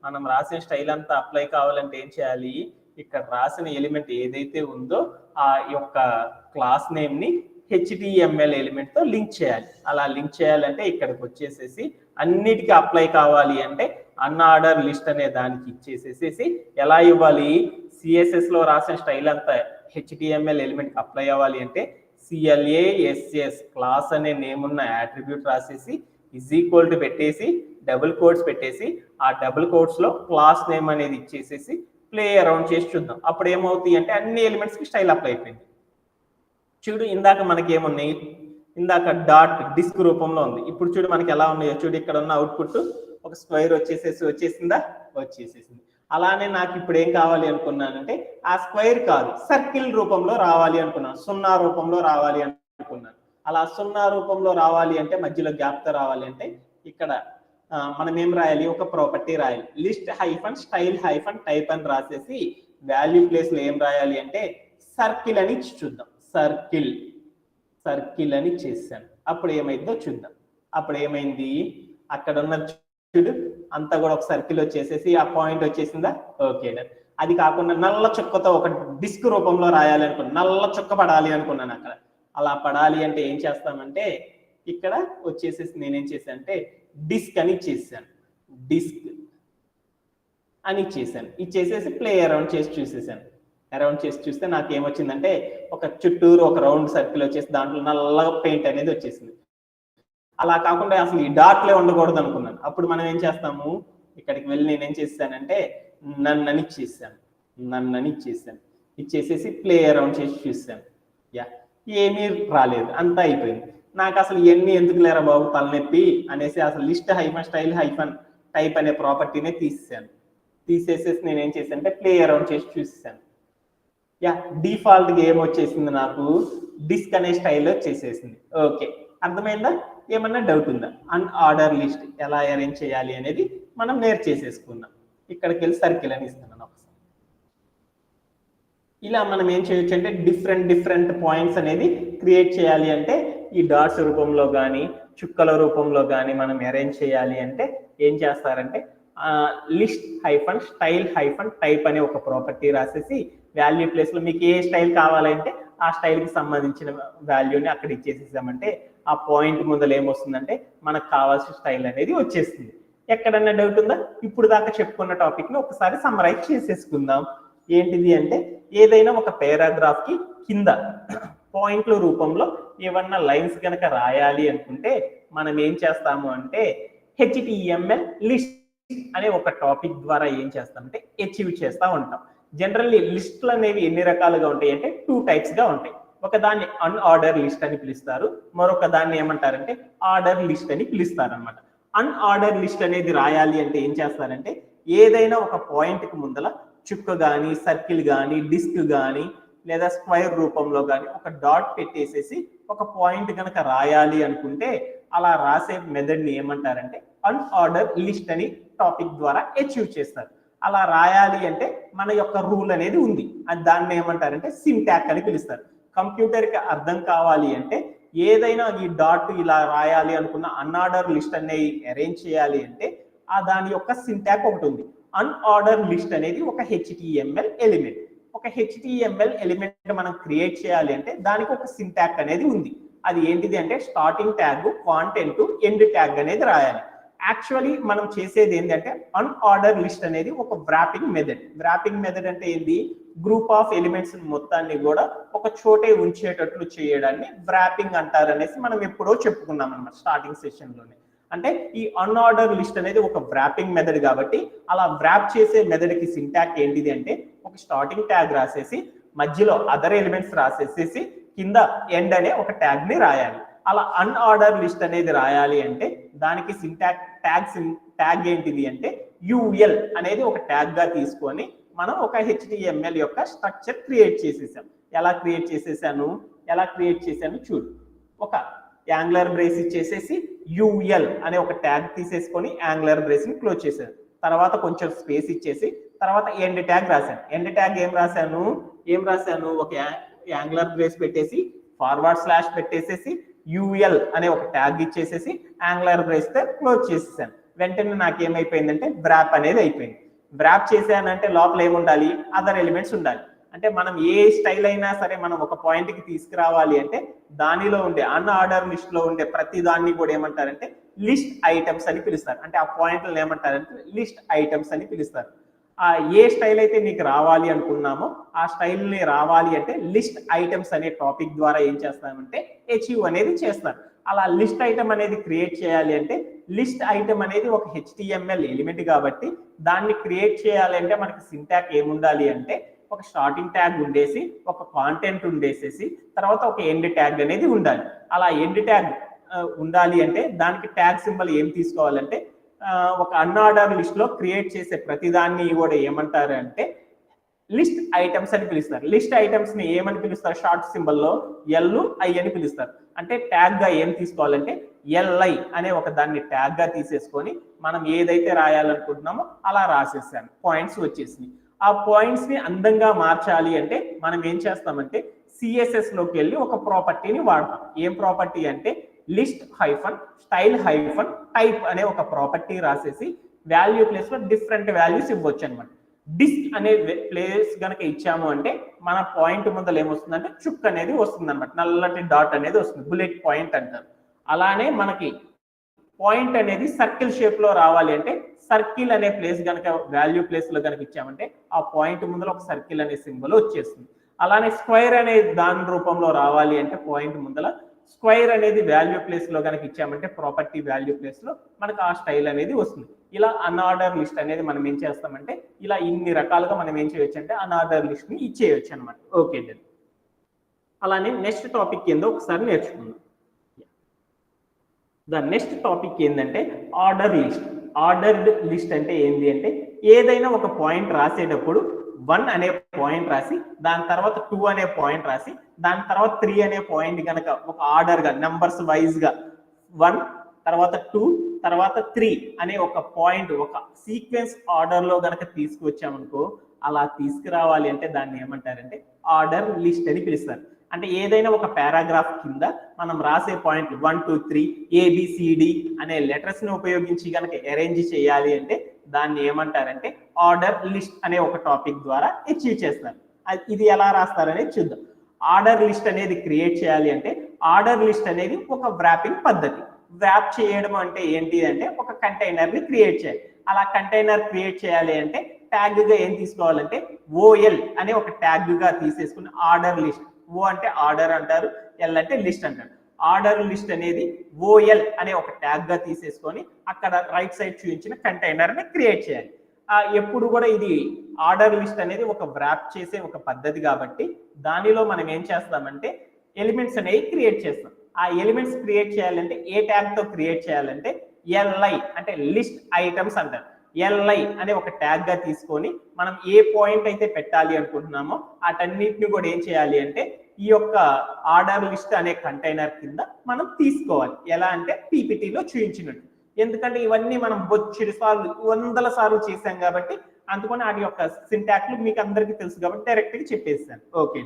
మనం రాసిన స్టైల్ అంతా అప్లై కావాలంటే ఏం చేయాలి, ఇక్కడ రాసిన ఎలిమెంట్ ఏదైతే ఉందో ఆ యొక్క క్లాస్ నేమ్ ని HTML ఎలిమెంట్ తో లింక్ చేయాలి. అలా లింక్ చేయాలంటే ఇక్కడికి వచ్చేసేసి అన్నిటికీ అప్లై కావాలి అంటే అన్ఆర్డర్ లిస్ట్ అనే దానికి ఇచ్చేసేసి ఎలా ఇవ్వాలి, సిఎస్ఎస్ లో రాసిన స్టైల్ అంతా HTML ఎలిమెంట్ కి అప్లై అవ్వాలి అంటే CLASS క్లాస్ అనే నేమ్ ఉన్న యాట్రిబ్యూట్ రాసేసి ఈజ్ ఈక్వల్ టు పెట్టేసి డబుల్ కోడ్స్ పెట్టేసి ఆ డబుల్ కోడ్స్ లో క్లాస్ నేమ్ అనేది ఇచ్చేసేసి ప్లే అరౌండ్ చేసి చూద్దాం. అప్పుడు ఏమవుతాయి అంటే అన్ని ఎలిమెంట్స్ కి స్టైల్ అప్లై అయిపోయింది. చూడు ఇందాక మనకి ఏమున్నాయి, ఇందాక డాట్ డిస్క్ రూపంలో ఉంది. ఇప్పుడు చూడు మనకి ఎలా ఉన్నాయో చూడు, ఇక్కడ ఉన్న అవుట్పుట్ ఒక స్క్వేర్ వచ్చేసిందా, వచ్చేసేసింది. అలానే నాకు ఇప్పుడు ఏం కావాలి అనుకున్నానంటే ఆ స్క్వేర్ కాదు సర్కిల్ రూపంలో రావాలి అనుకున్నాను, 0 రూపంలో రావాలి అనుకున్నాను. అలా 0 రూపంలో రావాలి అంటే మధ్యలో గ్యాప్ తో రావాలి అంటే ఇక్కడ మనం ఏం రాయాలి, ఒక ప్రాపర్టీ రాయాలి. List hyphen style hyphen type అని రాసేసి వాల్యూ ప్లేస్ లో ఏం రాయాలి అంటే సర్కిల్ అని చూద్దాం. సర్కిల్ అని చేశాను. అప్పుడు ఏమైందో చూద్దాం. అప్పుడు ఏమైంది, అక్కడ ఉన్న చూడు అంతా కూడా ఒక సర్కిల్ వచ్చేసేసి ఆ పాయింట్ వచ్చేసిందా, ఓకే. అది కాకుండా నల్ల చుక్కతో ఒక డిస్క్ రూపంలో రాయాలి అనుకున్నాను, నల్ల చుక్క పడాలి అనుకున్నాను అక్కడ. అలా పడాలి అంటే ఏం చేస్తామంటే ఇక్కడ వచ్చేసేసి నేనేం చేశాను అంటే డిస్క్ అని ఇచ్చేసాను. డిస్క్ అని ఇచ్చేసాను. ఇచ్చేసేసి ప్లే అరౌండ్ చేసి చూసేసాను. అరౌండ్ చేసి చూస్తే నాకు ఏమొచ్చిందంటే ఒక చుట్టూరు ఒక రౌండ్ సర్కిల్ వచ్చేసి దాంట్లో నల్లగా పెయింట్ అనేది వచ్చేసింది. అలా కాకుండా అసలు ఈ డాట్లే ఉండకూడదు అనుకున్నాను. అప్పుడు మనం ఏం చేస్తాము, ఇక్కడికి వెళ్ళి నేనేం చేస్తానంటే నన్నని ఇచ్చేసాను. ఇచ్చేసేసి ప్లే అరౌండ్ చేసి చూసాను. ఏమీ రాలేదు, అంతా అయిపోయింది. నాకు అసలు ఇవన్నీ ఎందుకు లేరా బాబు తలనొప్పి అనేసి అసలు list hyphen style hyphen type అనే ప్రాపర్టీనే తీసేసాను. తీసేసేసి నేనేం చేశానంటే ప్లే అరౌండ్ చేసి చూసేసాను. డిఫాల్ట్ గా ఏమొచ్చేసింది, నాకు డిస్క్ అనే స్టైల్ వచ్చేసేసింది. ఓకే, అర్థమైందా? ఏమన్నా డౌట్ ఉందా? అన్ఆర్డర్ లిస్ట్ ఎలా అరేంజ్ చేయాలి అనేది మనం నేర్చేసేసుకున్నాం. ఇక్కడికి వెళ్ళి సర్కిల్ అని ఇస్తున్నాను ఒకసారి. ఇలా మనం ఏం చేయొచ్చు అంటే డిఫరెంట్ పాయింట్స్ అనేది క్రియేట్ చేయాలి అంటే ఈ డాట్స్ రూపంలో కానీ చుక్కల రూపంలో కానీ మనం అరేంజ్ చేయాలి అంటే ఏం చేస్తారంటే list hyphen style hyphen type అనే ఒక ప్రాపర్టీ రాసేసి వాల్యూ ప్లేస్ లో మీకు ఏ స్టైల్ కావాలంటే ఆ స్టైల్ కి సంబంధించిన వాల్యూని అక్కడ ఇచ్చేసేసామంటే ఆ పాయింట్ ముందర ఏమొస్తుందంటే మనకు కావాల్సిన స్టైల్ అనేది వచ్చేస్తుంది. ఎక్కడన్నా డౌట్ ఉందా? ఇప్పుడు దాకా చెప్పుకున్న టాపిక్ ని ఒకసారి సమ్మరైజ్ చేసేసుకుందాం. ఏంటిది అంటే ఏదైనా ఒక పారాగ్రాఫ్ కి కింద పాయింట్ల రూపంలో ఏమన్నా లైన్స్ కనుక రాయాలి అనుకుంటే మనం ఏం చేస్తాము అంటే HTML లిస్ట్ అనే ఒక టాపిక్ ద్వారా ఏం చేస్తామంటే అచీవ్ చేస్తూ ఉంటాం. జనరల్లీ లిస్టులు అనేవి ఎన్ని రకాలుగా ఉంటాయి అంటే 2 types గా ఉంటాయి. ఒక దాన్ని అన్ఆర్డర్ లిస్ట్ అని పిలుస్తారు, మరొక దాన్ని ఏమంటారంటే ఆర్డర్ లిస్ట్ అని పిలుస్తారు అనమాట. అన్ఆర్డర్ లిస్ట్ అనేది రాయాలి అంటే ఏం చేస్తారంటే ఏదైనా ఒక పాయింట్ కి ముందల చుక్క కానీ సర్కిల్ కానీ డిస్క్ కానీ లేదా స్క్వేర్ రూపంలో కానీ ఒక డాట్ పెట్టేసేసి ఒక పాయింట్ కనుక రాయాలి అనుకుంటే అలా రాసే మెథడ్ ని ఏమంటారంటే అన్ఆర్డర్ లిస్ట్ అని టాపిక్ ద్వారా అచీవ్ చేస్తారు. అలా రాయాలి అంటే మన యొక్క రూల్ అనేది ఉంది, దాన్ని ఏమంటారంటే సింటాక్ అని పిలుస్తారు. కంప్యూటర్ కి అర్థం కావాలి అంటే ఏదైనా ఈ డాట్ ఇలా రాయాలి అనుకున్న అన్ఆర్డర్ లిస్ట్ అనేది అరేంజ్ చేయాలి అంటే దాని యొక్క సింటాక్ ఒకటి ఉంది. అన్ఆర్డర్ లిస్ట్ అనేది ఒక HTML ఎలిమెంట్. ఒక HTML ఎలిమెంట్ మనం క్రియేట్ చేయాలి అంటే దానికి ఒక సింటాక్ అనేది ఉంది. అది ఏంటిది అంటే starting tag, content, end tag అనేది రాయాలి. యాక్చువల్లీ మనం చేసేది ఏంటంటే అన్ఆర్డర్ లిస్ట్ అనేది ఒక వ్రాపింగ్ మెథడ్. వ్రాపింగ్ మెథడ్ అంటే ఏంటి? గ్రూప్ ఆఫ్ ఎలిమెంట్స్ మొత్తాన్ని కూడా ఒక చోటే ఉంచేటట్లు చేయడాన్ని వ్రాపింగ్ అంటారు అనేసి మనం ఎప్పుడో చెప్పుకున్నాం అన్నమాట స్టార్టింగ్ సెషన్లోనే. అంటే ఈ అన్ఆర్డర్ లిస్ట్ అనేది ఒక వ్రాపింగ్ మెథడ్ కాబట్టి అలా వ్రాప్ చేసే మెథడ్కి సింటాక్ ఏంటిది అంటే ఒక స్టార్టింగ్ ట్యాగ్ రాసేసి మధ్యలో అదర్ ఎలిమెంట్స్ రాసేసేసి కింద ఎండ్ అనే ఒక ట్యాగ్ ని రాయాలి. అలా అన్ఆర్డర్ లిస్ట్ అనేది రాయాలి అంటే దానికి సింటాక్ ట్యాగ్ ఏంటిది అంటే UL అనేది ఒక ట్యాగ్ గా తీసుకొని మనం ఒక HTML యొక్క స్ట్రక్చర్ క్రియేట్ చేసేసాం. ఎలా క్రియేట్ చేశాను చూడు. ఒక యాంగులర్ బ్రేస్ ఇచ్చేసేసి UL అనే ఒక ట్యాగ్ తీసేసుకొని యాంగులర్ బ్రేస్ ని క్లోజ్ చేశాను. తర్వాత కొంచెం స్పేస్ ఇచ్చేసి తర్వాత ఎండ్ ట్యాగ్ రాశాను. ఎండ్ ట్యాగ్ ఏం రాశాను? ఒక యాంగులర్ బ్రేస్ పెట్టేసి ఫార్వర్డ్ స్లాష్ పెట్టేసేసి UL అనే ఒక ట్యాగ్ ఇచ్చేసేసి యాంగులర్ బ్రేస్ తో క్లోజ్ చేసేసాను. వెంటనే నాకు ఏమైపోయిందంటే వ్రాప్ అనేది అయిపోయింది. వ్రాప్ చేశానంటే లోపల ఏముండాలి? అదర్ ఎలిమెంట్స్ ఉండాలి. అంటే మనం ఏ స్టైల్ అయినా సరే మనం ఒక పాయింట్ కి తీసుకురావాలి అంటే దానిలో ఉండే అన్ఆర్డర్ లిస్ట్ లో ఉండే ప్రతి దాన్ని కూడా ఏమంటారంటే లిస్ట్ ఐటమ్స్ అని పిలుస్తారు. అంటే ఆ పాయింట్లను ఏమంటారంటే లిస్ట్ ఐటమ్స్ అని పిలుస్తారు. ఏ స్టైల్ అయితే నీకు రావాలి అనుకున్నామో ఆ స్టైల్ ని రావాలి అంటే లిస్ట్ ఐటమ్స్ అనే టాపిక్ ద్వారా ఏం చేస్తామంటే అచీవ్ అనేది చేస్తారు. అలా లిస్ట్ ఐటమ్ అనేది క్రియేట్ చేయాలి అంటే లిస్ట్ ఐటమ్ అనేది ఒక HTML ఎలిమెంట్ కాబట్టి దాన్ని క్రియేట్ చేయాలి అంటే మనకి సింటాక్ ఏముండాలి అంటే ఒక స్టార్టింగ్ ట్యాగ్ ఉండేసి ఒక కాంటెంట్ ఉండేసేసి తర్వాత ఒక ఎండ్ ట్యాగ్ అనేది ఉండాలి. అలా ఎండ్ ట్యాగ్ ఉండాలి అంటే దానికి ట్యాగ్ సింబల్ ఏం తీసుకోవాలంటే ఒక అన్ఆర్డర్ లిస్ట్ లో క్రియేట్ చేసే ప్రతిదాన్ని కూడా ఏమంటారు అంటే లిస్ట్ ఐటమ్స్ అని పిలుస్తారు. లిస్ట్ ఐటమ్స్ ని ఏమని పిలుస్తారు? షార్ట్ సింబల్లో LI అని పిలుస్తారు. అంటే ట్యాగ్ గా ఏం తీసుకోవాలంటే LI అనే ఒక దాన్ని ట్యాగ్ గా తీసేసుకొని మనం ఏదైతే రాయాలనుకుంటున్నామో అలా రాసేసాను. పాయింట్స్ వచ్చేసినాయి. ఆ పాయింట్స్ ని అందంగా మార్చాలి అంటే మనం ఏం చేస్తామంటే CSS లోకి వెళ్ళి ఒక ప్రాపర్టీని వాడతాం. ఏం ప్రాపర్టీ అంటే list hyphen style hyphen type అనే ఒక ప్రాపర్టీ రాసేసి వాల్యూ ప్లేస్ లో డిఫరెంట్ వాల్యూస్ ఇవ్వచ్చు అనమాట. డిస్క్ అనే ప్లేస్ కనుక ఇచ్చాము అంటే మన పాయింట్ ముందర ఏమొస్తుందంటే చుక్ అనేది వస్తుంది అనమాట. నల్లటి డాట్ అనేది వస్తుంది, బుల్లెట్ పాయింట్ అంటారు. అలానే మనకి పాయింట్ అనేది సర్కిల్ షేప్ లో రావాలి అంటే సర్కిల్ అనే ప్లేస్ కనుక వాల్యూ ప్లేస్ లో కనుక ఇచ్చామంటే ఆ పాయింట్ ముందర ఒక సర్కిల్ అనే సింబల్ వచ్చేస్తుంది. అలానే స్క్వేర్ అనే దాని రూపంలో రావాలి అంటే పాయింట్ ముందర స్క్వేర్ అనేది వాల్యూ ప్లేస్ లో కనుక ఇచ్చామంటే ప్రాపర్టీ వాల్యూ ప్లేస్ లో మనకు ఆ స్టైల్ అనేది వస్తుంది. ఇలా అన్ఆర్డర్ లిస్ట్ అనేది మనం ఏం చేస్తామంటే ఇలా ఇన్ని రకాలుగా మనం ఏం చేయొచ్చు అంటే అన్ఆర్డర్ లిస్ట్ ని ఇచ్చేయచ్చు అనమాట. ఓకే అండి. అలానే నెక్స్ట్ టాపిక్ ఏందో ఒకసారి నేర్చుకుందాం. ద నెక్స్ట్ టాపిక్ ఏంటంటే ఆర్డర్ లిస్ట్. ఆర్డర్డ్ లిస్ట్ అంటే ఏంటి అంటే ఏదైనా ఒక పాయింట్ రాసేటప్పుడు 1 అనే పాయింట్ రాసి దాని తర్వాత 2 అనే పాయింట్ రాసి దాని తర్వాత 3 అనే పాయింట్ కనుక ఒక ఆర్డర్ గా నెంబర్స్ వైజ్ గా 1 తర్వాత 2 తర్వాత 3 అనే ఒక పాయింట్ ఒక సీక్వెన్స్ ఆర్డర్ లో కనుక తీసుకువచ్చామనుకో అలా తీసుకురావాలి అంటే దాన్ని ఏమంటారంటే ఆర్డర్ లిస్ట్ అని పిలుస్తారు. అంటే ఏదైనా ఒక పారాగ్రాఫ్ కింద మనం రాసే పాయింట్ 1 2 3 ABCD అనే లెటర్స్ ని ఉపయోగించి కనుక అరేంజ్ చేయాలి అంటే దాన్ని ఏమంటారంటే ఆర్డర్ లిస్ట్ అనే ఒక టాపిక్ ద్వారా అచీవ్ చేస్తారు. ఇది ఎలా రాస్తారనేది చూద్దాం. ఆర్డర్ లిస్ట్ అనేది క్రియేట్ చేయాలి అంటే ఆర్డర్ లిస్ట్ అనేది ఒక వ్రాపింగ్ పద్ధతి. వ్రాప్ చేయడం అంటే ఏంటి అంటే ఒక కంటైనర్ ని క్రియేట్ చేయాలి. అలా కంటైనర్ క్రియేట్ చేయాలి అంటే ట్యాగ్ గా ఏం తీసుకోవాలంటే OL అనే ఒక ట్యాగ్ గా తీసేసుకుని ఆర్డర్ లిస్ట్, O అంటే ఆర్డర్ అంటారు, L అంటే లిస్ట్ అంటారు. ఆర్డర్ లిస్ట్ అనేది OL అనే ఒక ట్యాగ్ గా తీసేసుకొని అక్కడ రైట్ సైడ్ చూపించిన కంటైనర్ ని క్రియేట్ చేయాలి. ఎప్పుడు కూడా ఇది ఆర్డర్ లిస్ట్ అనేది ఒక వ్రాప్ చేసే ఒక పద్ధతి కాబట్టి దానిలో మనం ఏం చేస్తామంటే ఎలిమెంట్స్ అనేవి క్రియేట్ చేస్తాం. ఆ ఎలిమెంట్స్ క్రియేట్ చేయాలంటే ఏ ట్యాగ్ తో క్రియేట్ చేయాలంటే LI అంటే లిస్ట్ ఐటమ్స్ అంటారు. LI అనే ఒక ట్యాగ్ గా తీసుకొని మనం ఏ పాయింట్ అయితే పెట్టాలి అనుకుంటున్నామో వాటన్నిటిని కూడా ఏం చేయాలి అంటే ఈ యొక్క ఆర్డర్ లిస్ట్ అనే కంటైనర్ కింద మనం తీసుకోవాలి. ఎలా అంటే పీపీటీలో చూపించినట్టు. ఎందుకంటే ఇవన్నీ మనం బొచ్చెడు సార్లు 100 సార్లు చేసాం కాబట్టి అందుకని వాటి యొక్క సింటాక్లు మీకు అందరికీ తెలుసు కాబట్టి డైరెక్ట్ గా చెప్పేస్తాను. ఓకే.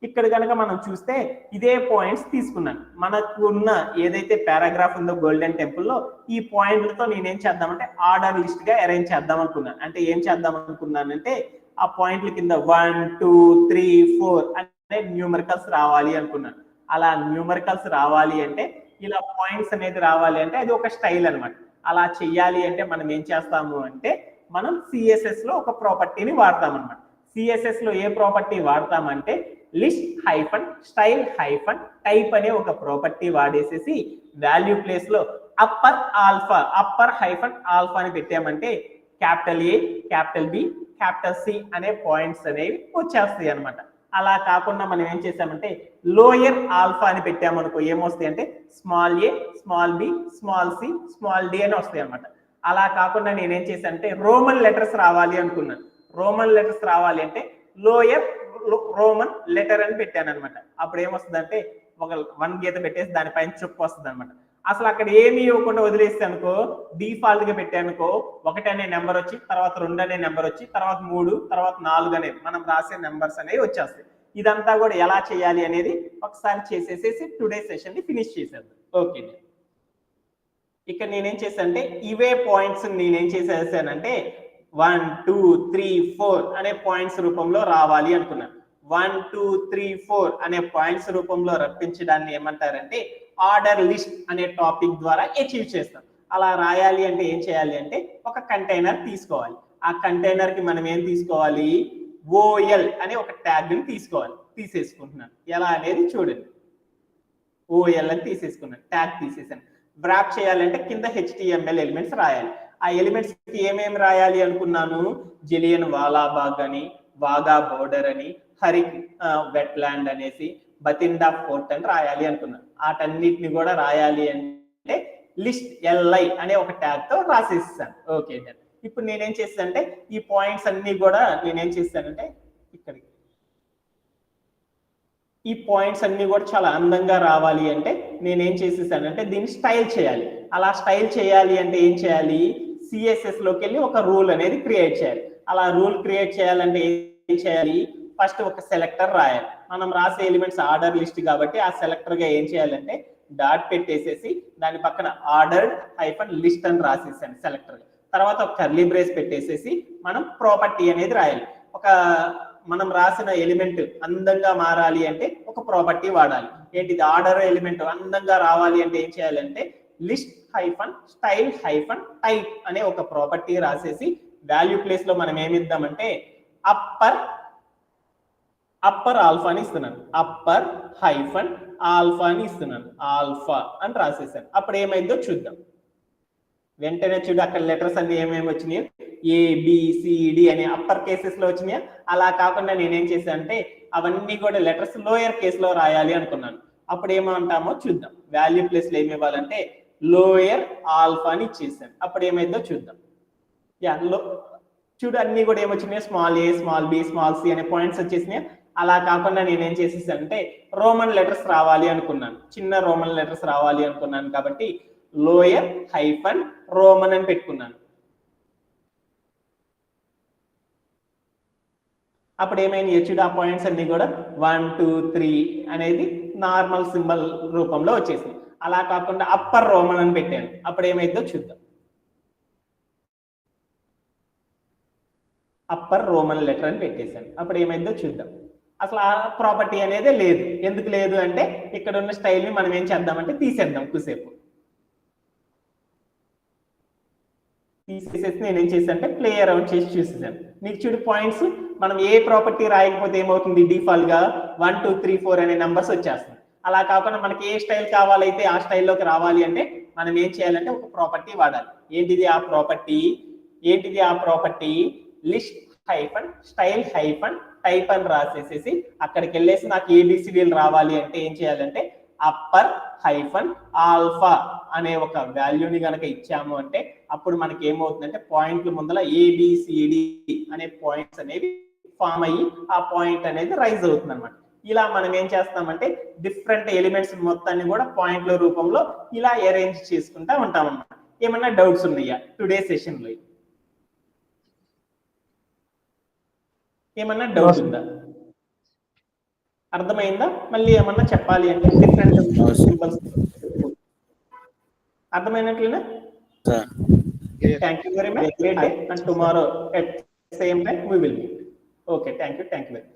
ఇక్కడ కనుక మనం చూస్తే ఇదే పాయింట్స్ తీసుకున్నాను. మనకు ఉన్న ఏదైతే పారాగ్రాఫ్ ఉందో గోల్డెన్ టెంపుల్లో ఈ పాయింట్లతో నేనేం చేద్దామంటే ఆర్డర్ లిస్ట్ గా అరేంజ్ చేద్దాం అనుకున్నాను. అంటే ఏం చేద్దాం అనుకున్నానంటే ఆ పాయింట్ల కింద 1 2 3 4 అనే న్యూమరికల్స్ రావాలి అనుకున్నాను. అలా న్యూమరికల్స్ రావాలి అంటే ఇలా పాయింట్స్ అనేది రావాలి అంటే అది ఒక స్టైల్ అనమాట. అలా చెయ్యాలి అంటే మనం ఏం చేస్తాము అంటే మనం సిఎస్ఎస్ లో ఒక ప్రాపర్టీని వాడతాం అనమాట. సిఎస్ఎస్ లో ఏ ప్రాపర్టీ వాడతామంటే list hyphen style hyphen type అనే ఒక ప్రాపర్టీ వాడేసేసి వాల్యూ ప్లేస్ లో అప్పర్ హైఫన్ ఆల్ఫా అని పెట్టామంటే capital A capital B capital C అనే పాయింట్స్ అనేవి వచ్చేస్తాయి అనమాట. అలా కాకుండా మనం ఏం చేసామంటే లోయర్ ఆల్ఫా అని పెట్టామనుకో ఏమొస్తాయి అంటే స్మాల్ ఏ small B small C small D అని వస్తాయి అనమాట. అలా కాకుండా నేనేం చేశానంటే రోమన్ లెటర్స్ రావాలి అనుకున్నాను. రోమన్ లెటర్స్ రావాలి అంటే లోయర్ రోమన్ లెటర్ అని పెట్టాను అనమాట. అప్పుడు ఏమొస్తుంది అంటే ఒక 1 గీత పెట్టేసి దానిపైన చుక్క వస్తుంది అనమాట. అసలు అక్కడ ఏమి ఇవ్వకుండా వదిలేస్తే అనుకో డిఫాల్ట్ గా పెట్టానుకో 1 అనే నెంబర్ వచ్చి తర్వాత 2 అనే నెంబర్ వచ్చి తర్వాత 3 తర్వాత 4 అనే మనం రాసే నెంబర్స్ అనేవి వచ్చేస్తాయి. ఇదంతా కూడా ఎలా చేయాలి అనేది ఒకసారి చేసేసేసి టుడే సెషన్ ని ఫినిష్ చేసేద్దాం. ఓకే, ఇక్కడ నేనేం చేశానంటే ఇవే పాయింట్స్ నేనేం చేసేసానంటే 1 2 3 4 అనే పాయింట్స్ రూపంలో రావాలి అనుకున్నాను. 1 2 3 4 అనే పాయింట్స్ రూపంలో రప్పించడాన్ని ఏమంటారంటే ఆర్డర్ లిస్ట్ అనే టాపిక్ ద్వారా అచీవ్ చేస్తాం. అలా రాయాలి అంటే ఏం చేయాలి అంటే ఒక కంటైనర్ తీసుకోవాలి. ఆ కంటైనర్ కి మనం ఏం తీసుకోవాలి, ఓఎల్ అనే ఒక ట్యాగ్ ని తీసుకోవాలి. తీసేసుకుంటున్నాను. ఎలా అనేది చూడండి. ఓఎల్ అని తీసేసుకున్నాను, ట్యాగ్ తీసేసాను. వ్రాప్ చేయాలంటే కింద HTML ఎలిమెంట్స్ రాయాలి. ఆ ఎలిమెంట్స్ కి ఏమేమి రాయాలి అనుకున్నాను, జలియన్ వాలాబాగ్ అని, వాగా బోర్డర్ అని, హరి వెట్లాండ్ అనేసి, బతిండా ఫోర్ట్ అని రాయాలి అనుకున్నాను. వాటన్నిటిని కూడా రాయాలి అంటే లిస్ట్ LI అనే ఒక ట్యాగ్ తో రాసేస్తాను. ఓకే, ఇప్పుడు నేనేం చేస్తానంటే ఈ పాయింట్స్ అన్ని కూడా నేనేం చేస్తానంటే ఇక్కడికి ఈ పాయింట్స్ అన్ని కూడా చాలా అందంగా రావాలి అంటే నేనేం చేసేసానంటే దీన్ని స్టైల్ చేయాలి. అలా స్టైల్ చేయాలి అంటే ఏం చేయాలి, సిఎస్ఎస్ లోకి వెళ్ళి ఒక రూల్ అనేది క్రియేట్ చేయాలి. అలా రూల్ క్రియేట్ చేయాలంటే ఏం చేయాలి, ఫస్ట్ ఒక సెలెక్టర్ రాయాలి. మనం రాసే ఎలిమెంట్స్ ఆర్డర్ లిస్ట్ కాబట్టి ఆ సెలెక్టర్ గా ఏం చేయాలంటే డాట్ పెట్టేసేసి దాని పక్కన ఆర్డర్డ్ హైఫన్ లిస్ట్ అని రాసేసాను సెలెక్టర్. తర్వాత ఒక కర్లీ బ్రేస్ పెట్టేసేసి మనం ప్రాపర్టీ అనేది రాయాలి. మనం రాసిన ఎలిమెంట్ అందంగా మారాలి అంటే ఒక ప్రాపర్టీ వాడాలి. ఏంటిది, ఆర్డర్ ఎలిమెంట్ అందంగా రావాలి అంటే ఏం చేయాలంటే list hyphen style hyphen type అనే ఒక ప్రాపర్టీ రాసేసి వాల్యూ ప్లేస్ లో మనం ఏమి ఇద్దామంటే అప్పర్ ఆల్ఫా అని ఇస్తున్నాను. అప్పర్ హైఫన్ ఆల్ఫా అని ఇస్తున్నాను. ఆల్ఫా అని రాసేసాను. అప్పుడు ఏమైందో చూద్దాం. వెంటనే చూడు అక్కడ లెటర్స్ అన్ని ఏమేమి వచ్చినాయి, ABCD అనే అప్పర్ కేసెస్ లో వచ్చినాయా. అలా కాకుండా నేనేం చేశాను అంటే అవన్నీ కూడా లెటర్స్ లోయర్ కేస్ లో రాయాలి అనుకున్నాను. అప్పుడు ఏమంటామో చూద్దాం. వాల్యూ ప్లేస్ లో ఏమి ఇవ్వాలంటే లోయర్ ఆల్ఫా అని ఇచ్చేసాను. అప్పుడు ఏమైందో చూద్దాం. చూడు అన్ని కూడా ఏమొచ్చినాయి, స్మాల్ ఏ స్మాల్ బి స్మాల్ సి అనే పాయింట్స్ వచ్చేసినాయి. అలా కాకుండా నేనేం చేసేసాను అంటే రోమన్ లెటర్స్ రావాలి అనుకున్నాను. చిన్న రోమన్ లెటర్స్ రావాలి అనుకున్నాను కాబట్టి లోయర్ హైఫన్ రోమన్ అని పెట్టుకున్నాను. అప్పుడు ఏమైంది, చూడు ఆ పాయింట్స్ అన్ని కూడా 1 2 3 అనేది నార్మల్ సింబల్ రూపంలో వచ్చేసింది. అలా కాకుండా అప్పర్ రోమన్ అని పెట్టాను. అప్పుడు ఏమైందో చూద్దాం. అప్పర్ రోమన్ లెటర్ అని పెట్టేశాను. అప్పుడు ఏమైందో చూద్దాం. అసలు ఆ ప్రాపర్టీ అనేది లేదు. ఎందుకు లేదు అంటే ఇక్కడ ఉన్న స్టైల్ ని మనం ఏం చేద్దామంటే తీసేద్దాం. కుసేపు తీసేసి నేను ఏం చేశాను అంటే ప్లే అరౌండ్ చేసి చూసేసాను. నీకు చూడు పాయింట్స్ మనం ఏ ప్రాపర్టీ రాయకపోతే ఏమవుతుంది, డిఫాల్ట్ గా 1 2 3 4 అనే నెంబర్స్ వచ్చేస్తుంది. అలా కాకుండా మనకి ఏ స్టైల్ కావాలైతే ఆ స్టైల్లోకి రావాలి అంటే మనం ఏం చేయాలంటే ఒక ప్రాపర్టీ వాడాలి. ఏంటిది ఆ property list hyphen style hyphen type అని రాసేసేసి అక్కడికి వెళ్ళేసి నాకు ABCDలు రావాలి అంటే ఏం చేయాలంటే అప్పర్ హైఫన్ ఆల్ఫా అనే ఒక వాల్యూని కనుక ఇచ్చాము అంటే అప్పుడు మనకి ఏమవుతుందంటే పాయింట్ల ముందర ABCD అనే పాయింట్స్ అనేవి ఫామ్ అయ్యి ఆ పాయింట్ అనేది రైజ్ అవుతుంది అనమాట. ఇలా మనం ఏం చేస్తామంటే డిఫరెంట్ ఎలిమెంట్స్ మొత్తాన్ని కూడా పాయింట్ల రూపంలో ఇలా అరేంజ్ చేసుకుంటా ఉంటాం అన్నమాట. ఏమన్నా డౌట్స్ ఉన్నాయా టుడే సెషన్ లో? ఏమన్నా డౌట్ ఉందా? అర్థమైందా? మళ్ళీ ఏమన్నా చెప్పాలి అంటే డిఫరెంట్ సింబల్స్. అర్థమైనట్లేనా? Sir. Thank you very much. Great day, and tomorrow at same time we will meet. Okay, thank you very much.